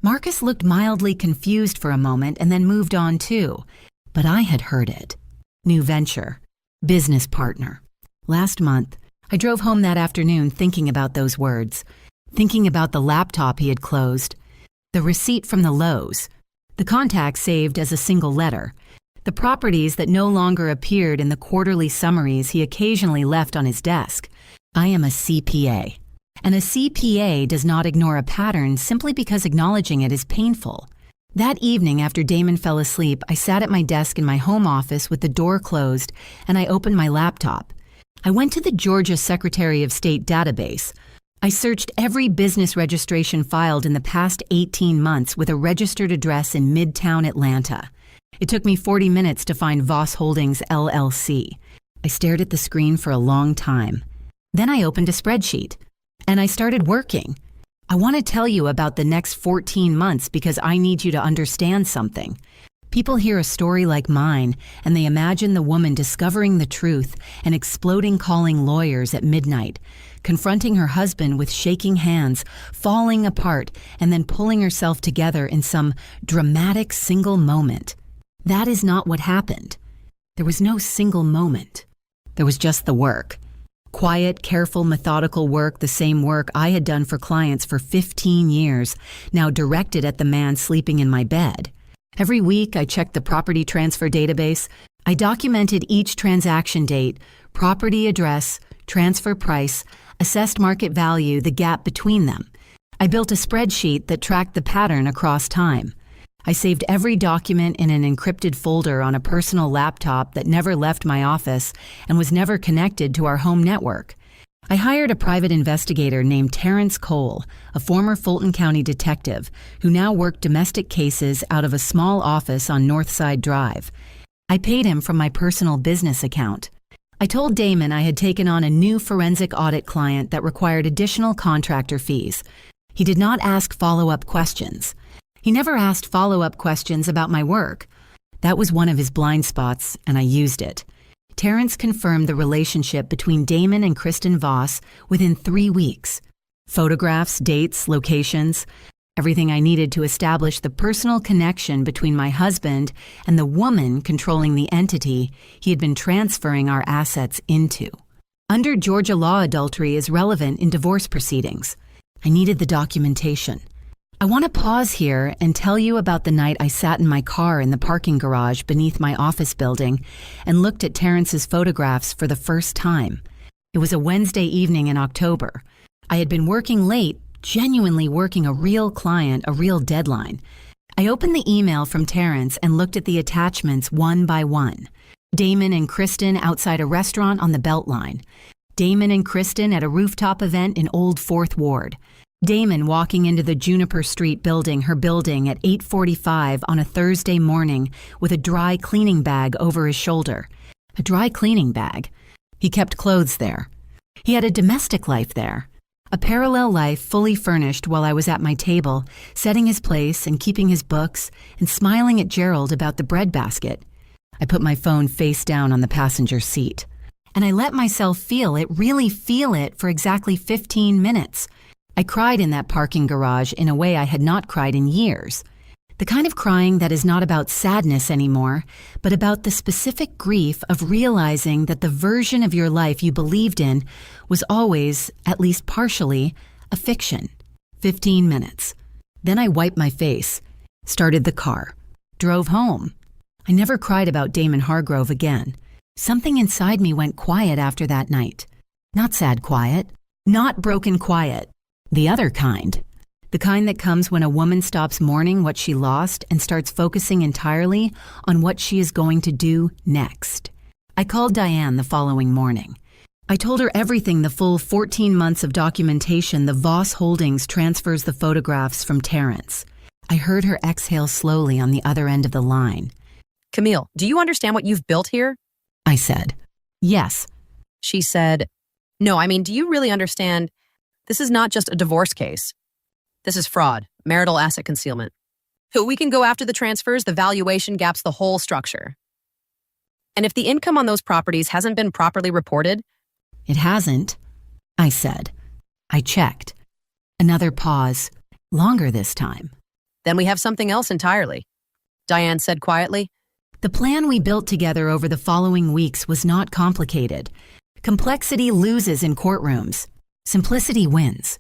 Marcus looked mildly confused for a moment and then moved on too. But I had heard it. New venture. Business partner. Last month, I drove home that afternoon thinking about those words. Thinking about the laptop he had closed. The receipt from the Lowe's. The contact saved as a single letter. The properties that no longer appeared in the quarterly summaries he occasionally left on his desk. I am a CPA. And a CPA does not ignore a pattern simply because acknowledging it is painful. That evening after Damon fell asleep, I sat at my desk in my home office with the door closed and I opened my laptop. I went to the Georgia Secretary of State database. I searched every business registration filed in the past 18 months with a registered address in Midtown Atlanta. It took me 40 minutes to find Voss Holdings, LLC. I stared at the screen for a long time. Then I opened a spreadsheet, and I started working. I want to tell you about the next 14 months because I need you to understand something. People hear a story like mine, and they imagine the woman discovering the truth and exploding calling lawyers at midnight, confronting her husband with shaking hands, falling apart, and then pulling herself together in some dramatic single moment. That is not what happened. There was no single moment. There was just the work. Quiet, careful, methodical work, the same work I had done for clients for 15 years, now directed at the man sleeping in my bed. Every week, I checked the property transfer database. I documented each transaction date, property address, transfer price, assessed market value, the gap between them. I built a spreadsheet that tracked the pattern across time. I saved every document in an encrypted folder on a personal laptop that never left my office and was never connected to our home network. I hired a private investigator named Terrence Cole, a former Fulton County detective who now worked domestic cases out of a small office on Northside Drive. I paid him from my personal business account. I told Damon I had taken on a new forensic audit client that required additional contractor fees. He did not ask follow-up questions. He never asked follow-up questions about my work. That was one of his blind spots, and I used it. Terrence confirmed the relationship between Damon and Kristen Voss within 3 weeks. Photographs, dates, locations, everything I needed to establish the personal connection between my husband and the woman controlling the entity he had been transferring our assets into. Under Georgia law, adultery is relevant in divorce proceedings. I needed the documentation. I want to pause here and tell you about the night I sat in my car in the parking garage beneath my office building and looked at Terrence's photographs for the first time. It was a Wednesday evening in October. I had been working late, genuinely working a real client, a real deadline. I opened the email from Terrence and looked at the attachments one by one. Damon and Kristen outside a restaurant on the Beltline. Damon and Kristen at a rooftop event in Old Fourth Ward. Damon walking into the Juniper Street building, her building, at 8:45 on a Thursday morning with a dry cleaning bag over his shoulder. A dry cleaning bag. He kept clothes there. He had a domestic life there. A parallel life fully furnished while I was at my table, setting his place and keeping his books and smiling at Gerald about the breadbasket. I put my phone face down on the passenger seat. And I let myself feel it, really feel it, for exactly 15 minutes. I cried in that parking garage in a way I had not cried in years. The kind of crying that is not about sadness anymore, but about the specific grief of realizing that the version of your life you believed in was always, at least partially, a fiction. 15 minutes. Then I wiped my face, started the car, drove home. I never cried about Damon Hargrove again. Something inside me went quiet after that night. Not sad quiet, not broken quiet. The other kind. The kind that comes when a woman stops mourning what she lost and starts focusing entirely on what she is going to do next. I called Diane the following morning. I told her everything, the full 14 months of documentation the Voss Holdings transfers the photographs from Terrence. I heard her exhale slowly on the other end of the line. Camille, do you understand what you've built here? I said, yes. She said, no, do you really understand? This is not just a divorce case. This is fraud, marital asset concealment. We can go after the transfers, the valuation gaps the whole structure. And if the income on those properties hasn't been properly reported, it hasn't, I said. I checked. Another pause, longer this time. Then we have something else entirely, Diane said quietly. The plan we built together over the following weeks was not complicated. Complexity loses in courtrooms. Simplicity wins.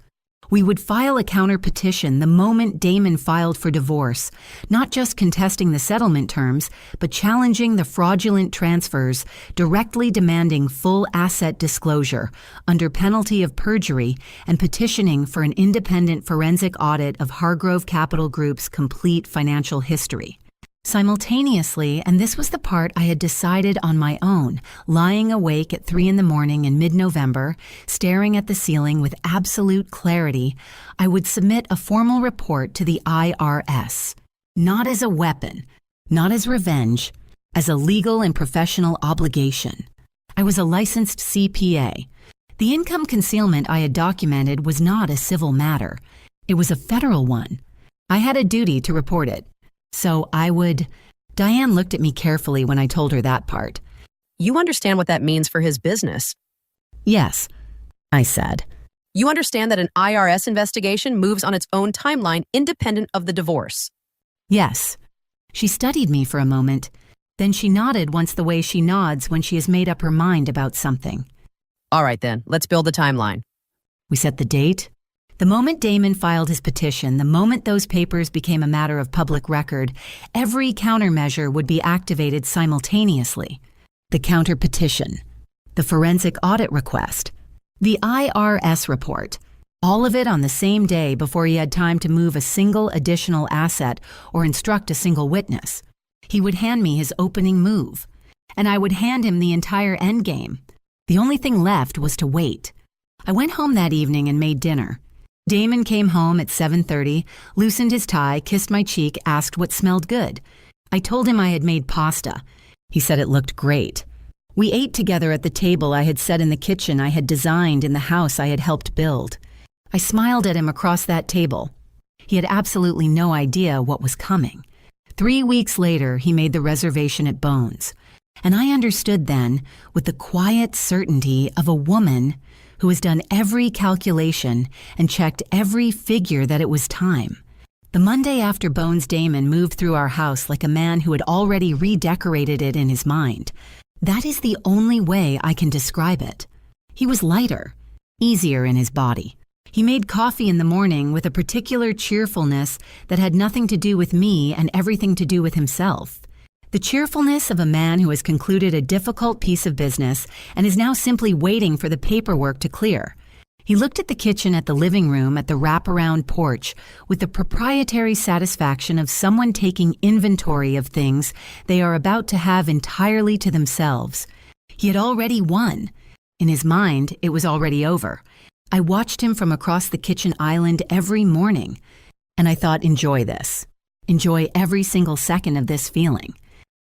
We would file a counter petition the moment Damon filed for divorce, not just contesting the settlement terms, but challenging the fraudulent transfers, directly demanding full asset disclosure under penalty of perjury, and petitioning for an independent forensic audit of Hargrove Capital Group's complete financial history. Simultaneously, and this was the part I had decided on my own, lying awake at 3 a.m. in mid-November, staring at the ceiling with absolute clarity, I would submit a formal report to the IRS. Not as a weapon, not as revenge, as a legal and professional obligation. I was a licensed CPA. The income concealment I had documented was not a civil matter. It was a federal one. I had a duty to report it. So I would... Diane looked at me carefully when I told her that part. You understand what that means for his business? Yes, I said. You understand that an IRS investigation moves on its own timeline independent of the divorce? Yes. She studied me for a moment. Then she nodded once the way she nods when she has made up her mind about something. All right then, let's build the timeline. We set the date. The moment Damon filed his petition, the moment those papers became a matter of public record, every countermeasure would be activated simultaneously. The counter petition, the forensic audit request, the IRS report, all of it on the same day before he had time to move a single additional asset or instruct a single witness. He would hand me his opening move, and I would hand him the entire endgame. The only thing left was to wait. I went home that evening and made dinner. Damon came home at 7:30, loosened his tie, kissed my cheek, asked what smelled good. I told him I had made pasta. He said it looked great. We ate together at the table I had set in the kitchen I had designed in the house I had helped build. I smiled at him across that table. He had absolutely no idea what was coming. 3 weeks later, he made the reservation at Bones. And I understood then, with the quiet certainty of a woman who has done every calculation and checked every figure, that it was time. The Monday after Bones Damon moved through our house like a man who had already redecorated it in his mind. That is the only way I can describe it. He was lighter, easier in his body. He made coffee in the morning with a particular cheerfulness that had nothing to do with me and everything to do with himself. The cheerfulness of a man who has concluded a difficult piece of business and is now simply waiting for the paperwork to clear. He looked at the kitchen, at the living room, at the wraparound porch with the proprietary satisfaction of someone taking inventory of things they are about to have entirely to themselves. He had already won. In his mind, it was already over. I watched him from across the kitchen island every morning, and I thought, enjoy this. Enjoy every single second of this feeling.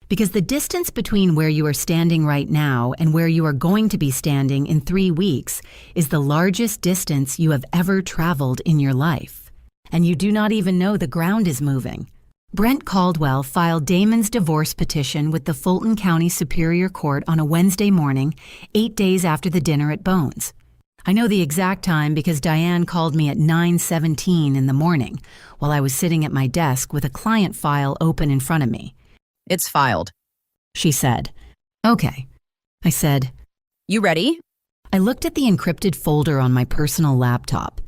Because the distance between where you are standing right now and where you are going to be standing in 3 weeks is the largest distance you have ever traveled in your life. And you do not even know the ground is moving. Brent Caldwell filed Damon's divorce petition with the Fulton County Superior Court on a Wednesday morning, 8 days after the dinner at Bones. I know the exact time because Diane called me at 9:17 in the morning while I was sitting at my desk with a client file open in front of me. It's filed, she said. Okay. I said, you ready? I looked at the encrypted folder on my personal laptop.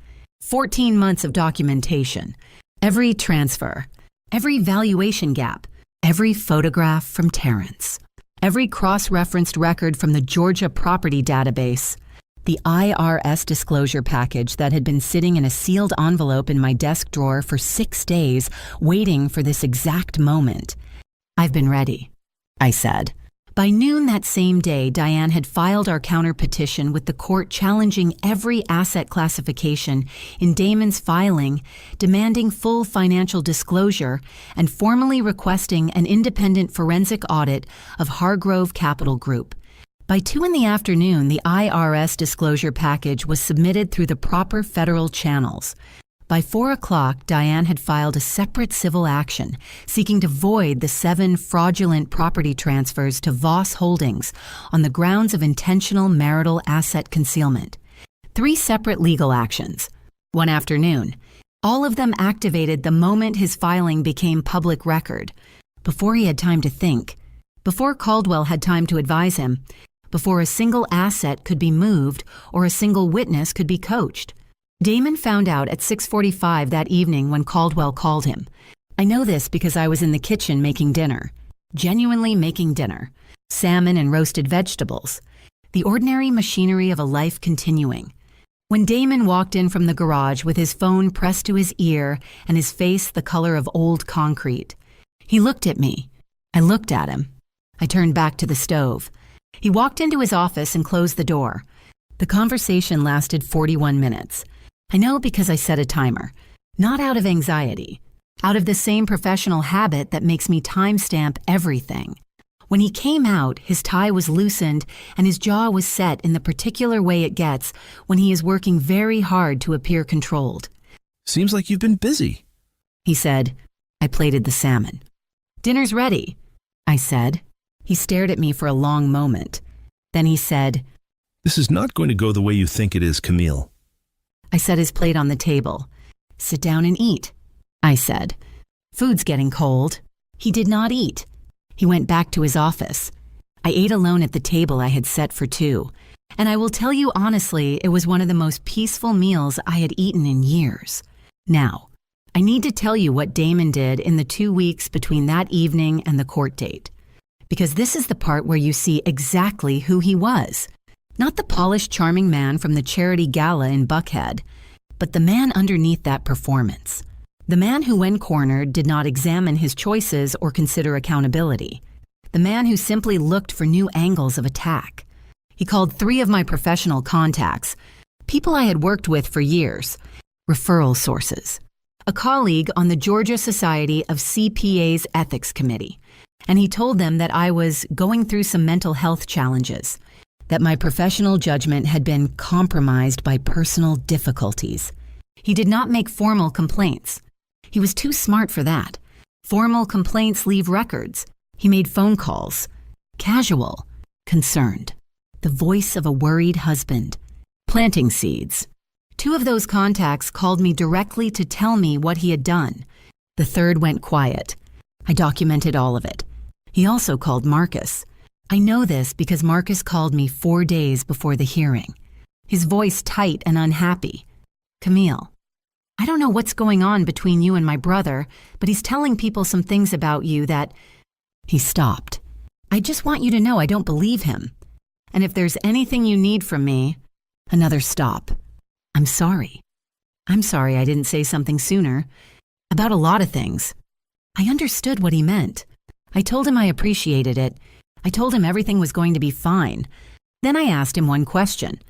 14 months of documentation. Every transfer. Every valuation gap. Every photograph from Terrence. Every cross-referenced record from the Georgia property database. The IRS disclosure package that had been sitting in a sealed envelope in my desk drawer for 6 days, waiting for this exact moment. "I've been ready," I said. By noon that same day, Diane had filed our counter-petition with the court challenging every asset classification in Damon's filing, demanding full financial disclosure, and formally requesting an independent forensic audit of Hargrove Capital Group. By 2 in the afternoon, the IRS disclosure package was submitted through the proper federal channels. By 4 o'clock, Diane had filed a separate civil action seeking to void the 7 fraudulent property transfers to Voss Holdings on the grounds of intentional marital asset concealment. 3 separate legal actions. One afternoon. All of them activated the moment his filing became public record, before he had time to think, before Caldwell had time to advise him, before a single asset could be moved or a single witness could be coached. Damon found out at 6:45 that evening when Caldwell called him. I know this because I was in the kitchen making dinner. Genuinely making dinner. Salmon and roasted vegetables. The ordinary machinery of a life continuing. When Damon walked in from the garage with his phone pressed to his ear and his face the color of old concrete, he looked at me. I looked at him. I turned back to the stove. He walked into his office and closed the door. The conversation lasted 41 minutes. I know because I set a timer, not out of anxiety, out of the same professional habit that makes me timestamp everything. When he came out, his tie was loosened and his jaw was set in the particular way it gets when he is working very hard to appear controlled. "Seems like you've been busy," he said. I plated the salmon. "Dinner's ready," I said. He stared at me for a long moment. Then he said, "This is not going to go the way you think it is, Camille." I set his plate on the table. "Sit down and eat," I said. "Food's getting cold." He did not eat. He went back to his office. I ate alone at the table I had set for 2, and I will tell you honestly, it was one of the most peaceful meals I had eaten in years. Now, I need to tell you what Damon did in the 2 weeks between that evening and the court date, because this is the part where you see exactly who he was. Not the polished, charming man from the charity gala in Buckhead, but the man underneath that performance. The man who, when cornered, did not examine his choices or consider accountability. The man who simply looked for new angles of attack. He called 3 of my professional contacts, people I had worked with for years, referral sources, a colleague on the Georgia Society of CPA's Ethics Committee, and he told them that I was going through some mental health challenges, that my professional judgment had been compromised by personal difficulties. He did not make formal complaints. He was too smart for that. Formal complaints leave records. He made phone calls. Casual. Concerned. The voice of a worried husband. Planting seeds. 2 of those contacts called me directly to tell me what he had done. The 3rd went quiet. I documented all of it. He also called Marcus. I know this because Marcus called me 4 days before the hearing. His voice tight and unhappy. "Camille, I don't know what's going on between you and my brother, but he's telling people some things about you that..." He stopped. "I just want you to know I don't believe him. And if there's anything you need from me..." Another stop. "I'm sorry. I'm sorry I didn't say something sooner. About a lot of things." I understood what he meant. I told him I appreciated it. I told him everything was going to be fine. Then I asked him one question.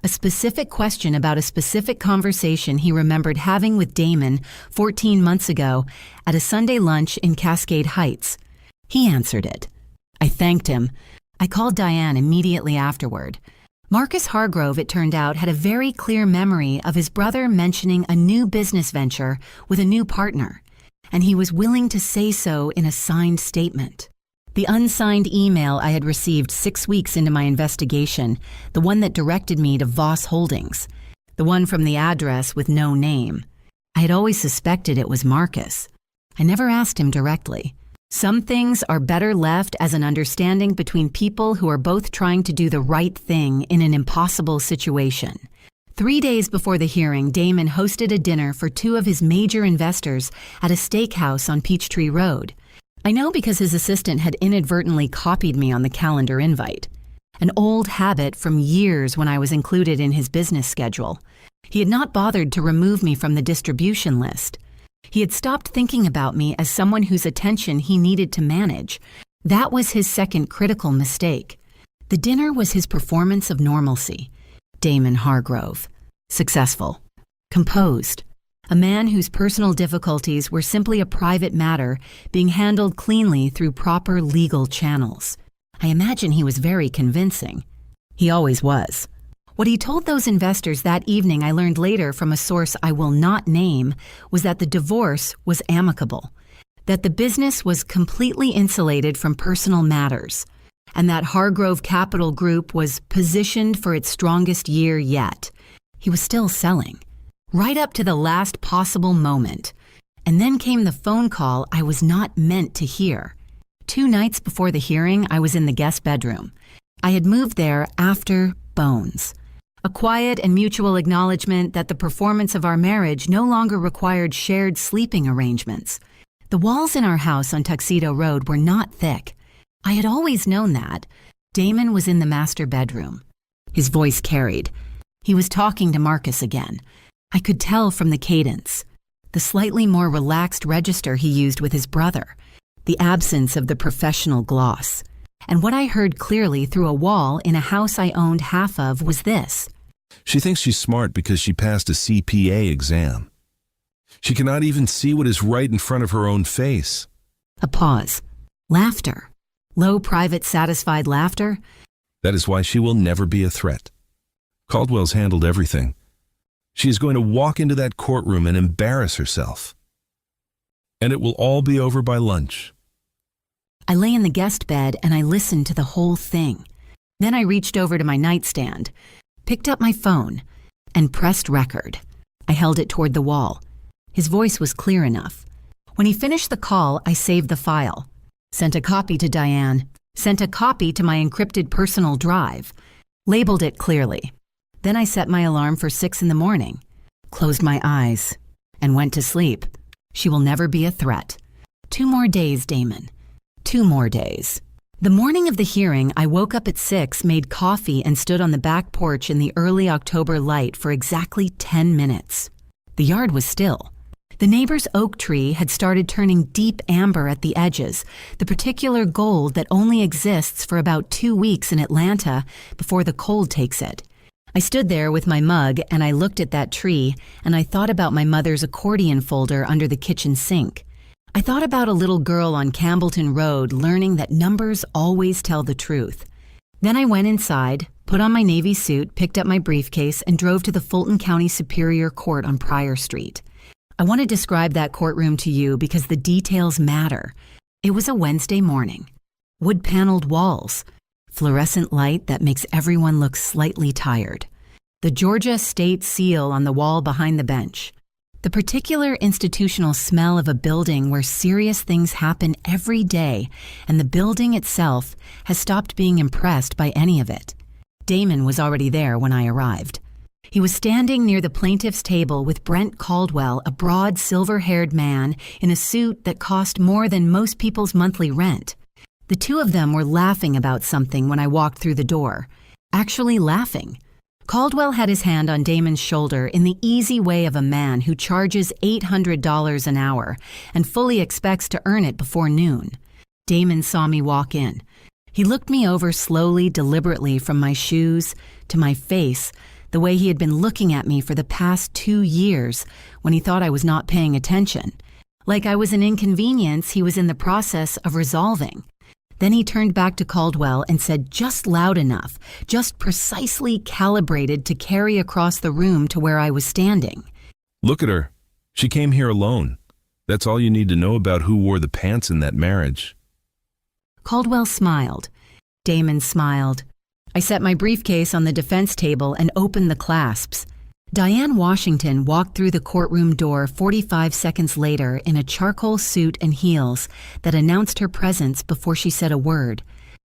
A specific question about a specific conversation he remembered having with Damon 14 months ago at a Sunday lunch in Cascade Heights. He answered it. I thanked him. I called Diane immediately afterward. Marcus Hargrove, it turned out, had a very clear memory of his brother mentioning a new business venture with a new partner, and he was willing to say so in a signed statement. The unsigned email I had received 6 weeks into my investigation, the one that directed me to Voss Holdings, the one from the address with no name. I had always suspected it was Marcus. I never asked him directly. Some things are better left as an understanding between people who are both trying to do the right thing in an impossible situation. 3 days before the hearing, Damon hosted a dinner for 2 of his major investors at a steakhouse on Peachtree Road. I know because his assistant had inadvertently copied me on the calendar invite. An old habit from years when I was included in his business schedule. He had not bothered to remove me from the distribution list. He had stopped thinking about me as someone whose attention he needed to manage. That was his second critical mistake. The dinner was his performance of normalcy. Damon Hargrove. Successful. Composed. A man whose personal difficulties were simply a private matter being handled cleanly through proper legal channels. I imagine he was very convincing. He always was. What he told those investors that evening, I learned later from a source I will not name, was that the divorce was amicable, that the business was completely insulated from personal matters, and that Hargrove Capital Group was positioned for its strongest year yet. He was still selling, right up to the last possible moment. And then came the phone call I was not meant to hear. 2 nights before the hearing, I was in the guest bedroom. I had moved there after Bones. A quiet and mutual acknowledgement that the performance of our marriage no longer required shared sleeping arrangements. The walls in our house on Tuxedo Road were not thick. I had always known that. Damon was in the master bedroom. His voice carried. He was talking to Marcus again. I could tell from the cadence, the slightly more relaxed register he used with his brother, the absence of the professional gloss. And what I heard clearly through a wall in a house I owned half of was this. She thinks she's smart because she passed a CPA exam. She cannot even see what is right in front of her own face. A pause. Laughter. Low, private, satisfied laughter. That is why she will never be a threat. Caldwell's handled everything. She is going to walk into that courtroom and embarrass herself. And it will all be over by lunch. I lay in the guest bed and I listened to the whole thing. Then I reached over to my nightstand, picked up my phone, and pressed record. I held it toward the wall. His voice was clear enough. When he finished the call, I saved the file. Sent a copy to Diane. Sent a copy to my encrypted personal drive. Labeled it clearly. Then I set my alarm for 6 a.m, closed my eyes, and went to sleep. She will never be a threat. 2 more days, Damon. 2 more days. The morning of the hearing, I woke up at 6, made coffee, and stood on the back porch in the early October light for exactly 10 minutes. The yard was still. The neighbor's oak tree had started turning deep amber at the edges, the particular gold that only exists for about 2 weeks in Atlanta before the cold takes it. I stood there with my mug and I looked at that tree and I thought about my mother's accordion folder under the kitchen sink. I thought about a little girl on Campbellton Road learning that numbers always tell the truth. Then I went inside, put on my Navy suit, picked up my briefcase, and drove to the Fulton County Superior Court on Pryor Street. I want to describe that courtroom to you because the details matter. It was a Wednesday morning. Wood-paneled walls. Fluorescent light that makes everyone look slightly tired. The Georgia state seal on the wall behind the bench. The particular institutional smell of a building where serious things happen every day, and the building itself has stopped being impressed by any of it. Damon was already there when I arrived. He was standing near the plaintiff's table with Brent Caldwell, a broad, silver-haired man in a suit that cost more than most people's monthly rent. The 2 of them were laughing about something when I walked through the door. Actually laughing. Caldwell had his hand on Damon's shoulder in the easy way of a man who charges $800 an hour and fully expects to earn it before noon. Damon saw me walk in. He looked me over slowly, deliberately, from my shoes to my face, the way he had been looking at me for the past 2 years when he thought I was not paying attention. Like I was an inconvenience he was in the process of resolving. Then he turned back to Caldwell and said just loud enough, just precisely calibrated to carry across the room to where I was standing. Look at her. She came here alone. That's all you need to know about who wore the pants in that marriage. Caldwell smiled. Damon smiled. I set my briefcase on the defense table and opened the clasps. Diane Washington walked through the courtroom door 45 seconds later in a charcoal suit and heels that announced her presence before she said a word.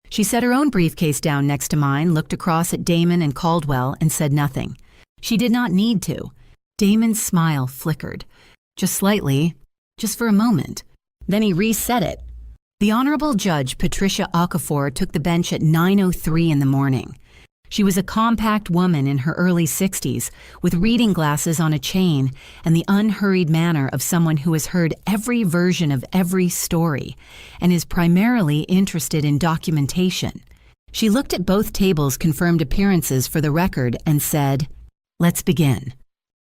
She set her own briefcase down next to mine, looked across at Damon and Caldwell, and said nothing. She did not need to. Damon's smile flickered. Just slightly, just for a moment. Then he reset it. The Honorable Judge Patricia Okafor took the bench at 9:03 in the morning. She was a compact woman in her early 60s, with reading glasses on a chain and the unhurried manner of someone who has heard every version of every story and is primarily interested in documentation. She looked at both tables' confirmed appearances for the record and said, "Let's begin."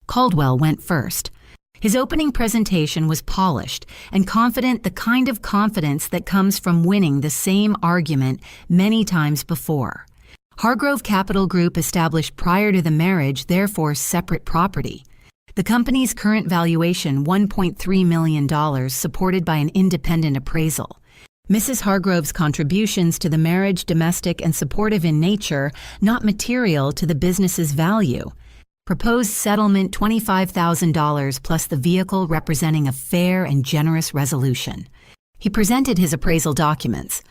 Caldwell went first. His opening presentation was polished and confident, the kind of confidence that comes from winning the same argument many times before. Hargrove Capital Group established prior to the marriage, therefore separate property. The company's current valuation, $1.3 million, supported by an independent appraisal. Mrs. Hargrove's contributions to the marriage, domestic and supportive in nature, not material to the business's value. Proposed settlement, $25,000 plus the vehicle representing a fair and generous resolution. He presented his appraisal documents.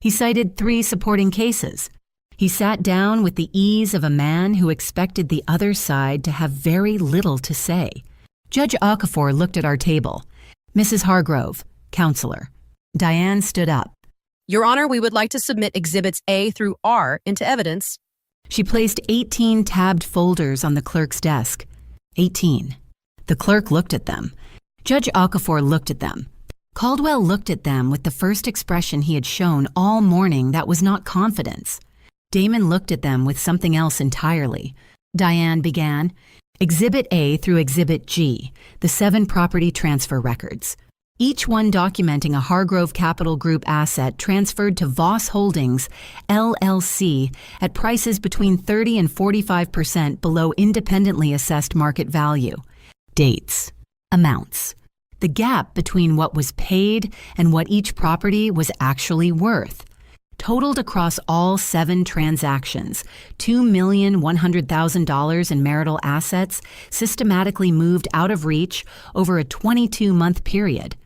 He cited 3 supporting cases. He sat down with the ease of a man who expected the other side to have very little to say. Judge Okafor looked at our table. Mrs. Hargrove, counselor. Diane stood up. Your Honor, we would like to submit Exhibits A through R into evidence. She placed 18 tabbed folders on the clerk's desk. 18. The clerk looked at them. Judge Okafor looked at them. Caldwell looked at them with the first expression he had shown all morning that was not confidence. Damon looked at them with something else entirely. Diane began, Exhibit A through Exhibit G, the 7 property transfer records. Each one documenting a Hargrove Capital Group asset transferred to Voss Holdings, LLC, at prices between 30 and 45% below independently assessed market value. Dates. Amounts. The gap between what was paid and what each property was actually worth. Totaled across all 7 transactions, $2,100,000 in marital assets systematically moved out of reach over a 22-month period.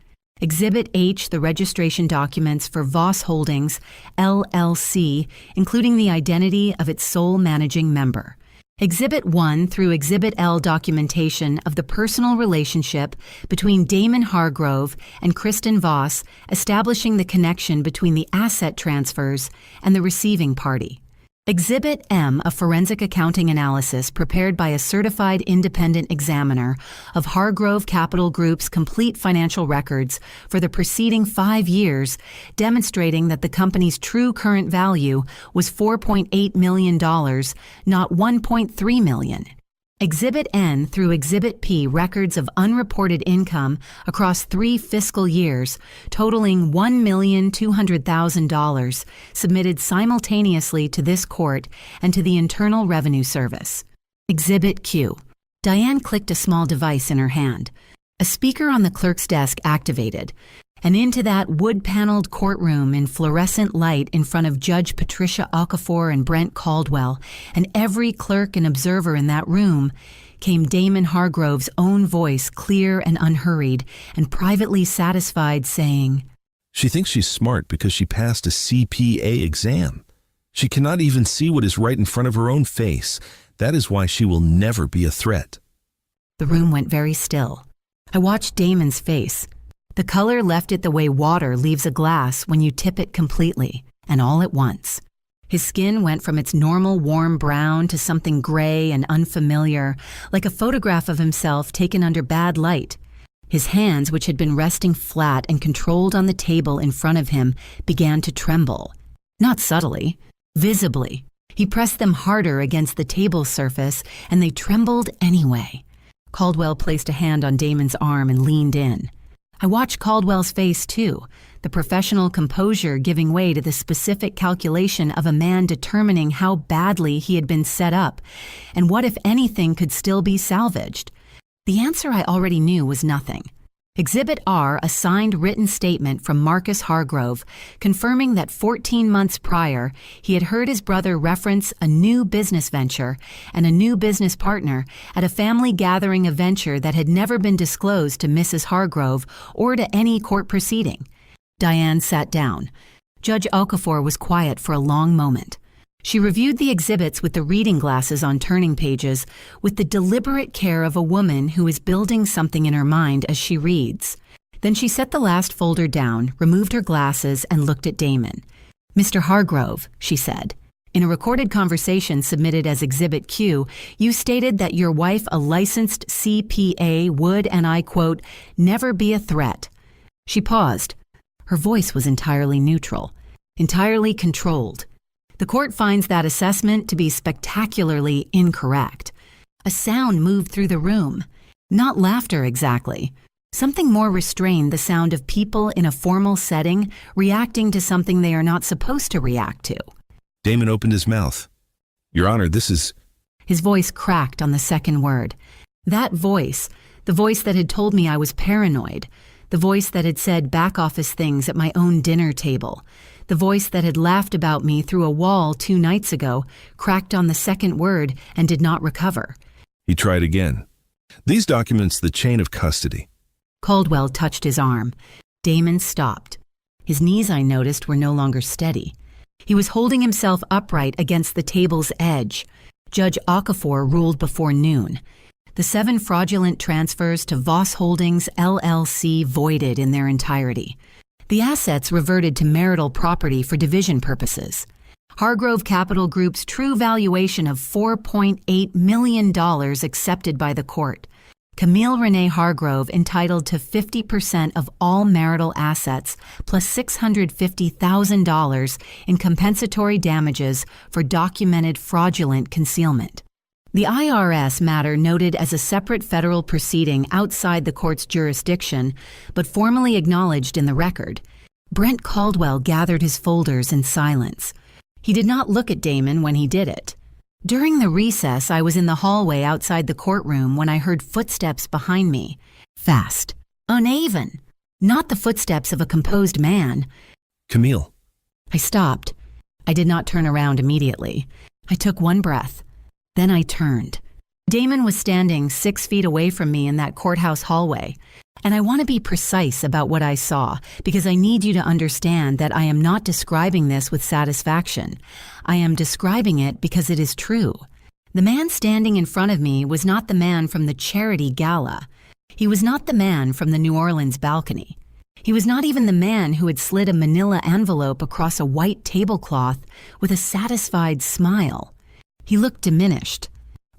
Exhibit H, the registration documents for Voss Holdings, LLC, including the identity of its sole managing member. Exhibit 1 through Exhibit L documentation of the personal relationship between Damon Hargrove and Kristen Voss, establishing the connection between the asset transfers and the receiving party. Exhibit M, a forensic accounting analysis prepared by a certified independent examiner of Hargrove Capital Group's complete financial records for the preceding 5 years, demonstrating that the company's true current value was $4.8 million, not $1.3 million. Exhibit N through Exhibit P, records of unreported income across 3 fiscal years, totaling $1,200,000, submitted simultaneously to this court and to the Internal Revenue Service. Exhibit Q. Diane clicked a small device in her hand. A speaker on the clerk's desk activated, and into that wood-paneled courtroom in fluorescent light in front of Judge Patricia Okafor and Brent Caldwell, and every clerk and observer in that room, came Damon Hargrove's own voice, clear and unhurried, and privately satisfied, saying, She thinks she's smart because she passed a CPA exam. She cannot even see what is right in front of her own face. That is why she will never be a threat. The room went very still. I watched Damon's face. The color left it the way water leaves a glass when you tip it completely, and all at once. His skin went from its normal warm brown to something gray and unfamiliar, like a photograph of himself taken under bad light. His hands, which had been resting flat and controlled on the table in front of him, began to tremble. Not subtly, visibly. He pressed them harder against the table surface, and they trembled anyway. Caldwell placed a hand on Damon's arm and leaned in. I watched Caldwell's face, too, the professional composure giving way to the specific calculation of a man determining how badly he had been set up, and what, if anything, could still be salvaged. The answer I already knew was nothing. Exhibit R, a signed written statement from Marcus Hargrove, confirming that 14 months prior, he had heard his brother reference a new business venture and a new business partner at a family gathering of venture that had never been disclosed to Mrs. Hargrove or to any court proceeding. Diane sat down. Judge Okafor was quiet for a long moment. She reviewed the exhibits with the reading glasses on turning pages with the deliberate care of a woman who is building something in her mind as she reads. Then she set the last folder down, removed her glasses, and looked at Damon. "Mr. Hargrove," she said, "in a recorded conversation submitted as Exhibit Q, you stated that your wife, a licensed CPA, would, and I quote, never be a threat." She paused. Her voice was entirely neutral, entirely controlled. The court finds that assessment to be spectacularly incorrect. A sound moved through the room. Not laughter exactly. Something more restrained, the sound of people in a formal setting reacting to something they are not supposed to react to. Damon opened his mouth. "Your Honor, this is..." His voice cracked on the second word. That voice, the voice that had told me I was paranoid, the voice that had said back office things at my own dinner table, the voice that had laughed about me through a wall 2 nights ago, cracked on the second word and did not recover. He tried again. "These documents the chain of custody." Caldwell touched his arm. Damon stopped. His knees, I noticed, were no longer steady. He was holding himself upright against the table's edge. Judge Okafor ruled before noon. The 7 fraudulent transfers to Voss Holdings, LLC, voided in their entirety. The assets reverted to marital property for division purposes. Hargrove Capital Group's true valuation of $4.8 million accepted by the court. Camille Renée Hargrove entitled to 50% of all marital assets plus $650,000 in compensatory damages for documented fraudulent concealment. The IRS matter noted as a separate federal proceeding outside the court's jurisdiction, but formally acknowledged in the record. Brent Caldwell gathered his folders in silence. He did not look at Damon when he did it. During the recess, I was in the hallway outside the courtroom when I heard footsteps behind me. Fast. Uneven. Not the footsteps of a composed man. "Camille." I stopped. I did not turn around immediately. I took one breath. Then I turned. Damon was standing 6 feet away from me in that courthouse hallway. And I want to be precise about what I saw, because I need you to understand that I am not describing this with satisfaction. I am describing it because it is true. The man standing in front of me was not the man from the charity gala. He was not the man from the New Orleans balcony. He was not even the man who had slid a manila envelope across a white tablecloth with a satisfied smile. He looked diminished,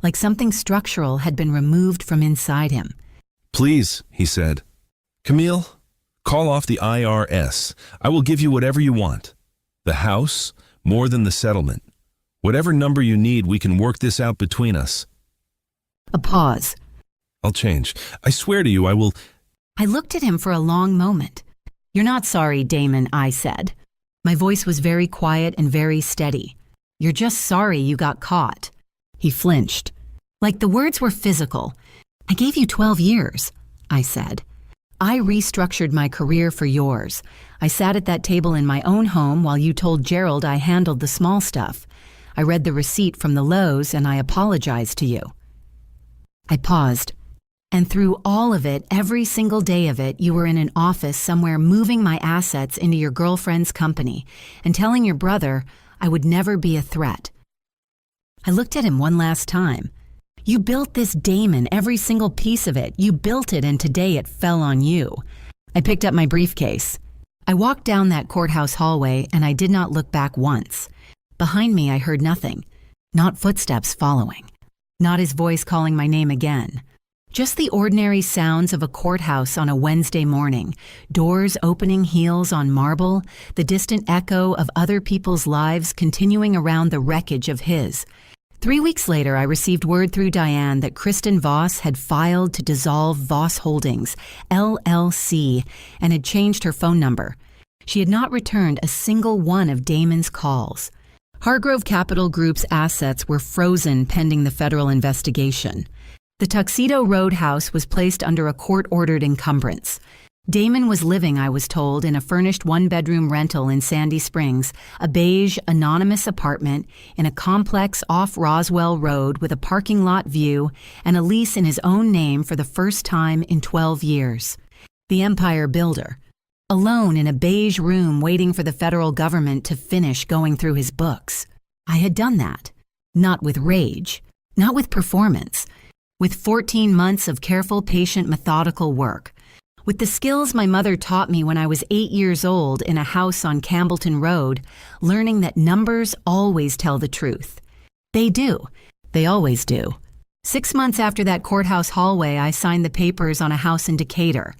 like something structural had been removed from inside him. "Please," he said. "Camille, call off the IRS. I will give you whatever you want. The house, more than the settlement. Whatever number you need, we can work this out between us." A pause. "I'll change. I swear to you, I will..." I looked at him for a long moment. "You're not sorry, Damon," I said. My voice was very quiet and very steady. "You're just sorry you got caught." He flinched. Like the words were physical. "I gave you 12 years, I said. "I restructured my career for yours. I sat at that table in my own home while you told Gerald I handled the small stuff. I read the receipt from the Lowe's and I apologized to you." I paused. "And through all of it, every single day of it, you were in an office somewhere moving my assets into your girlfriend's company and telling your brother I would never be a threat." I looked at him one last time. "You built this Damon, every single piece of it. You built it, and today it fell on you." I picked up my briefcase. I walked down that courthouse hallway, and I did not look back once. Behind me, I heard nothing. Not footsteps following. Not his voice calling my name again. Just the ordinary sounds of a courthouse on a Wednesday morning, doors opening heels on marble, the distant echo of other people's lives continuing around the wreckage of his. 3 weeks later, I received word through Diane that Kristen Voss had filed to dissolve Voss Holdings, LLC, and had changed her phone number. She had not returned a single one of Damon's calls. Hargrove Capital Group's assets were frozen pending the federal investigation. The Tuxedo Roadhouse was placed under a court-ordered encumbrance. Damon was living, I was told, in a furnished one-bedroom rental in Sandy Springs, a beige, anonymous apartment in a complex off Roswell Road with a parking lot view and a lease in his own name for the first time in 12 years. The Empire Builder. Alone in a beige room waiting for the federal government to finish going through his books. I had done that. Not with rage, not with performance, with 14 months of careful, patient, methodical work. With the skills my mother taught me when I was 8 years old in a house on Campbellton Road, learning that numbers always tell the truth. They do. They always do. 6 months after that courthouse hallway, I signed the papers on a house in Decatur.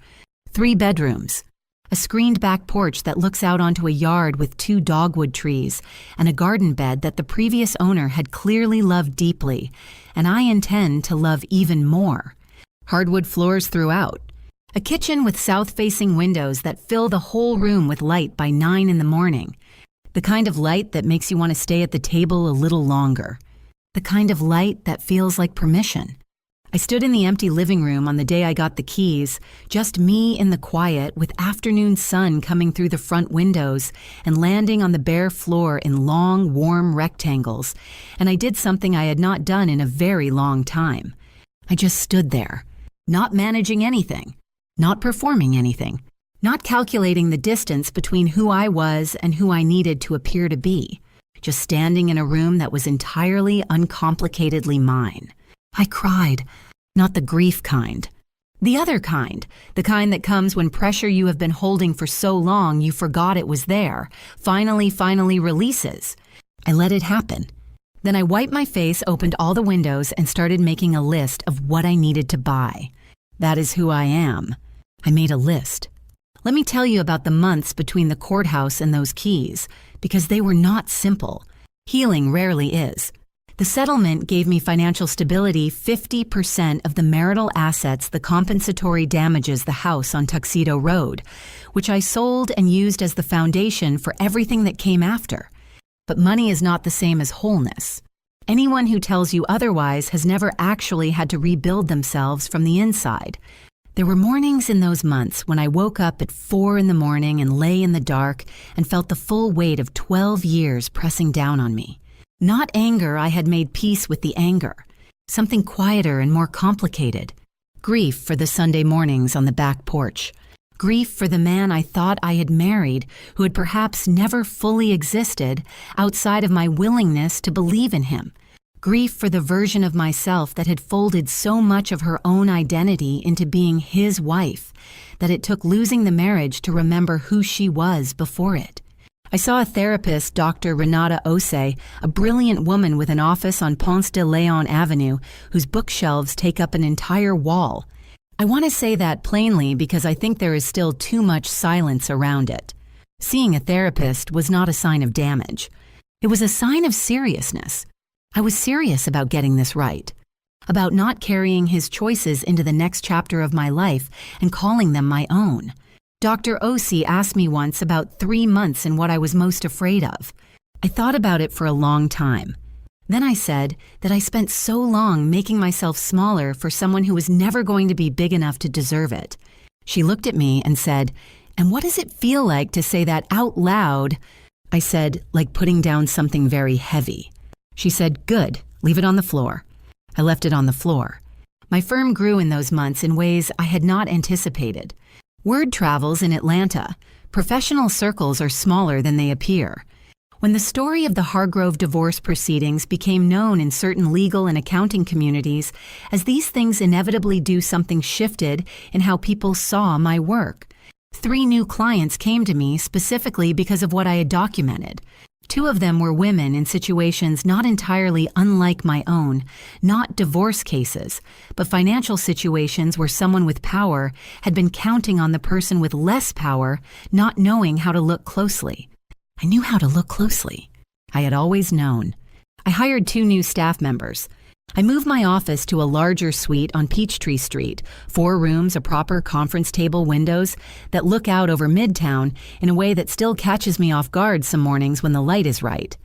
3 bedrooms, a screened back porch that looks out onto a yard with 2 dogwood trees, and a garden bed that the previous owner had clearly loved deeply, and I intend to love even more. Hardwood floors throughout. A kitchen with south-facing windows that fill the whole room with light by 9 in the morning. The kind of light that makes you want to stay at the table a little longer. The kind of light that feels like permission. I stood in the empty living room on the day I got the keys, just me in the quiet with afternoon sun coming through the front windows and landing on the bare floor in long, warm rectangles, and I did something I had not done in a very long time. I just stood there, not managing anything, not performing anything, not calculating the distance between who I was and who I needed to appear to be, just standing in a room that was entirely uncomplicatedly mine. I cried, not the grief kind. The other kind, the kind that comes when pressure you have been holding for so long you forgot it was there, finally releases. I let it happen. Then I wiped my face, opened all the windows, and started making a list of what I needed to buy. That is who I am. I made a list. Let me tell you about the months between the courthouse and those keys, because they were not simple. Healing rarely is. The settlement gave me financial stability, 50% of the marital assets, the compensatory damages the house on Tuxedo Road, which I sold and used as the foundation for everything that came after. But money is not the same as wholeness. Anyone who tells you otherwise has never actually had to rebuild themselves from the inside. There were mornings in those months when I woke up at 4 in the morning and lay in the dark and felt the full weight of 12 years pressing down on me. Not anger, I had made peace with the anger. Something quieter and more complicated. Grief for the Sunday mornings on the back porch. Grief for the man I thought I had married, who had perhaps never fully existed outside of my willingness to believe in him. Grief for the version of myself that had folded so much of her own identity into being his wife, that it took losing the marriage to remember who she was before it. I saw a therapist, Dr. Renata Ose, a brilliant woman with an office on Ponce de Leon Avenue, whose bookshelves take up an entire wall. I want to say that plainly because I think there is still too much silence around it. Seeing a therapist was not a sign of damage. It was a sign of seriousness. I was serious about getting this right, about not carrying his choices into the next chapter of my life and calling them my own. Dr. Osi asked me once about 3 months and what I was most afraid of. I thought about it for a long time. Then I said that I spent so long making myself smaller for someone who was never going to be big enough to deserve it. She looked at me and said, "And what does it feel like to say that out loud?" I said, "Like putting down something very heavy." She said, "Good, leave it on the floor." I left it on the floor. My firm grew in those months in ways I had not anticipated. Word travels in Atlanta. Professional circles are smaller than they appear. When the story of the Hargrove divorce proceedings became known in certain legal and accounting communities, as these things inevitably do, something shifted in how people saw my work. 3 new clients came to me specifically because of what I had documented. 2 of them were women in situations not entirely unlike my own, not divorce cases, but financial situations where someone with power had been counting on the person with less power, not knowing how to look closely. I knew how to look closely. I had always known. I hired 2 new staff members. I moved my office to a larger suite on Peachtree Street, 4 rooms, a proper conference table, windows that look out over Midtown in a way that still catches me off guard some mornings when the light is right.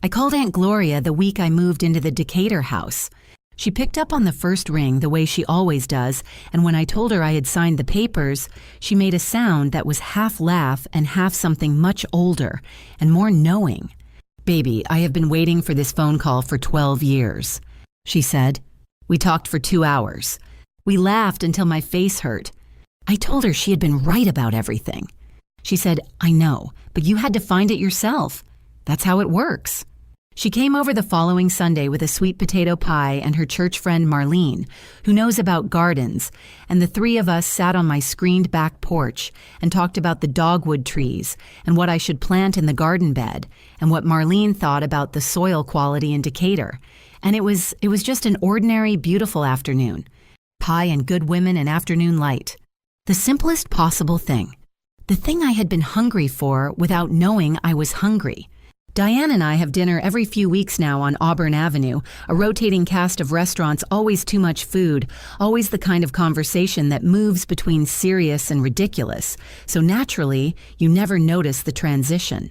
I called Aunt Gloria the week I moved into the Decatur house. She picked up on the first ring the way she always does, and when I told her I had signed the papers, she made a sound that was half laugh and half something much older and more knowing. "Baby, I have been waiting for this phone call for 12 years. She said. We talked for 2 hours. We laughed until my face hurt. I told her she had been right about everything. She said, "I know, but you had to find it yourself. That's how it works." She came over the following Sunday with a sweet potato pie and her church friend Marlene, who knows about gardens, and the three of us sat on my screened back porch and talked about the dogwood trees and what I should plant in the garden bed and what Marlene thought about the soil quality in Decatur. And it was just an ordinary, beautiful afternoon. Pie and good women and afternoon light. The simplest possible thing. The thing I had been hungry for without knowing I was hungry. Diane and I have dinner every few weeks now on Auburn Avenue, a rotating cast of restaurants, always too much food, always the kind of conversation that moves between serious and ridiculous, so naturally, you never notice the transition.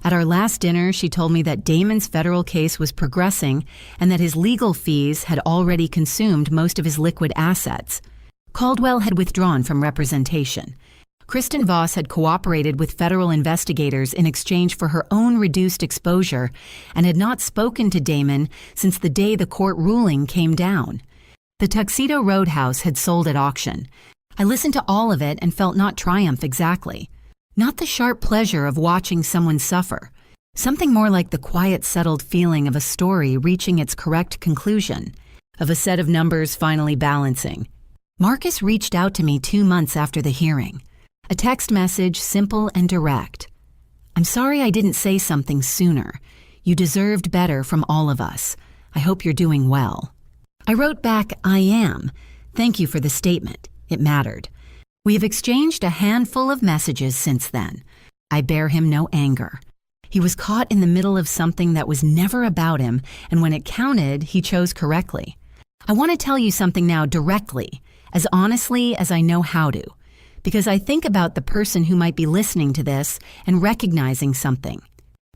At our last dinner, she told me that Damon's federal case was progressing and that his legal fees had already consumed most of his liquid assets. Caldwell had withdrawn from representation. Kristen Voss had cooperated with federal investigators in exchange for her own reduced exposure and had not spoken to Damon since the day the court ruling came down. The Tuxedo Roadhouse had sold at auction. I listened to all of it and felt not triumph exactly. Not the sharp pleasure of watching someone suffer. Something more like the quiet, settled feeling of a story reaching its correct conclusion, of a set of numbers finally balancing. Marcus reached out to me 2 months after the hearing. A text message, simple and direct. "I'm sorry I didn't say something sooner. You deserved better from all of us. I hope you're doing well." I wrote back, "I am. Thank you for the statement. It mattered." We have exchanged a handful of messages since then. I bear him no anger. He was caught in the middle of something that was never about him, and when it counted, he chose correctly. I want to tell you something now directly, as honestly as I know how to, because I think about the person who might be listening to this and recognizing something.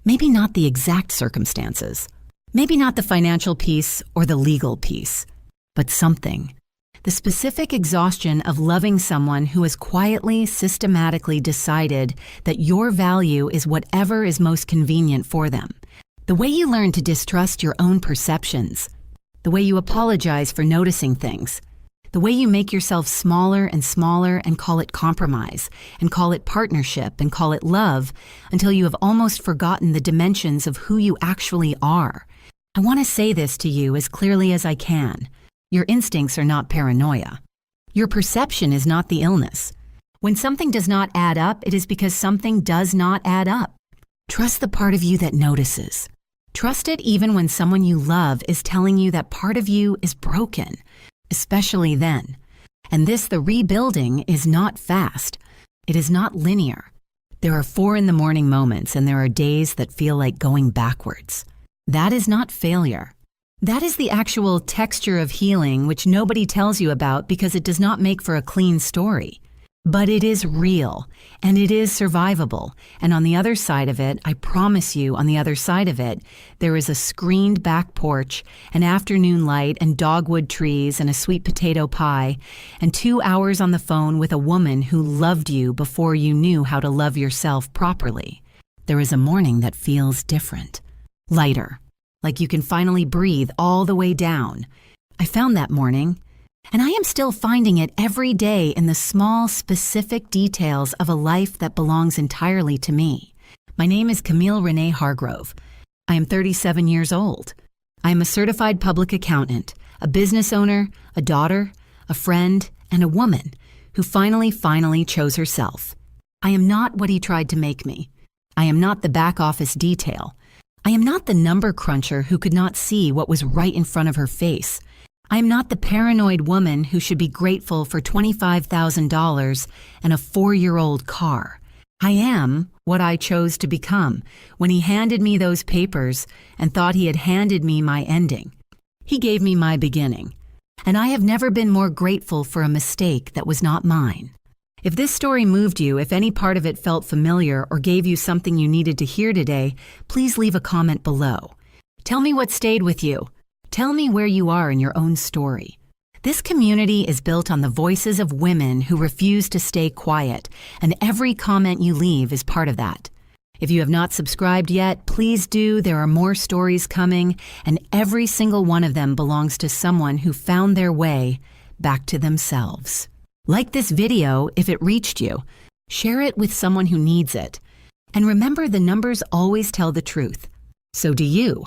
Maybe not the exact circumstances. Maybe not the financial piece or the legal piece, but something. The specific exhaustion of loving someone who has quietly, systematically decided that your value is whatever is most convenient for them. The way you learn to distrust your own perceptions. The way you apologize for noticing things. The way you make yourself smaller and smaller and call it compromise, and call it partnership, and call it love, until you have almost forgotten the dimensions of who you actually are. I want to say this to you as clearly as I can. Your instincts are not paranoia. Your perception is not the illness. When something does not add up, it is because something does not add up. Trust the part of you that notices. Trust it even when someone you love is telling you that part of you is broken. Especially then. And the rebuilding is not fast. It is not linear. There are 4 a.m. moments, and there are days that feel like going backwards. That is not failure. That is the actual texture of healing which nobody tells you about because it does not make for a clean story. But it is real, and it is survivable, and on the other side of it, I promise you, on the other side of it, there is a screened back porch, an afternoon light, and dogwood trees, and a sweet potato pie, and 2 hours on the phone with a woman who loved you before you knew how to love yourself properly. There is a morning that feels different, lighter, like you can finally breathe all the way down. I found that morning. And I am still finding it every day in the small, specific details of a life that belongs entirely to me. My name is Camille Renée Hargrove. I am 37 years old. I am a certified public accountant, a business owner, a daughter, a friend, and a woman who finally chose herself. I am not what he tried to make me. I am not the back office detail. I am not the number cruncher who could not see what was right in front of her face. I am not the paranoid woman who should be grateful for $25,000 and a 4-year-old car. I am what I chose to become when he handed me those papers and thought he had handed me my ending. He gave me my beginning, and I have never been more grateful for a mistake that was not mine. If this story moved you, if any part of it felt familiar or gave you something you needed to hear today, please leave a comment below. Tell me what stayed with you. Tell me where you are in your own story. This community is built on the voices of women who refuse to stay quiet, and every comment you leave is part of that. If you have not subscribed yet, please do. There are more stories coming, and every single one of them belongs to someone who found their way back to themselves. Like this video if it reached you. Share it with someone who needs it. And remember, the numbers always tell the truth. So do you.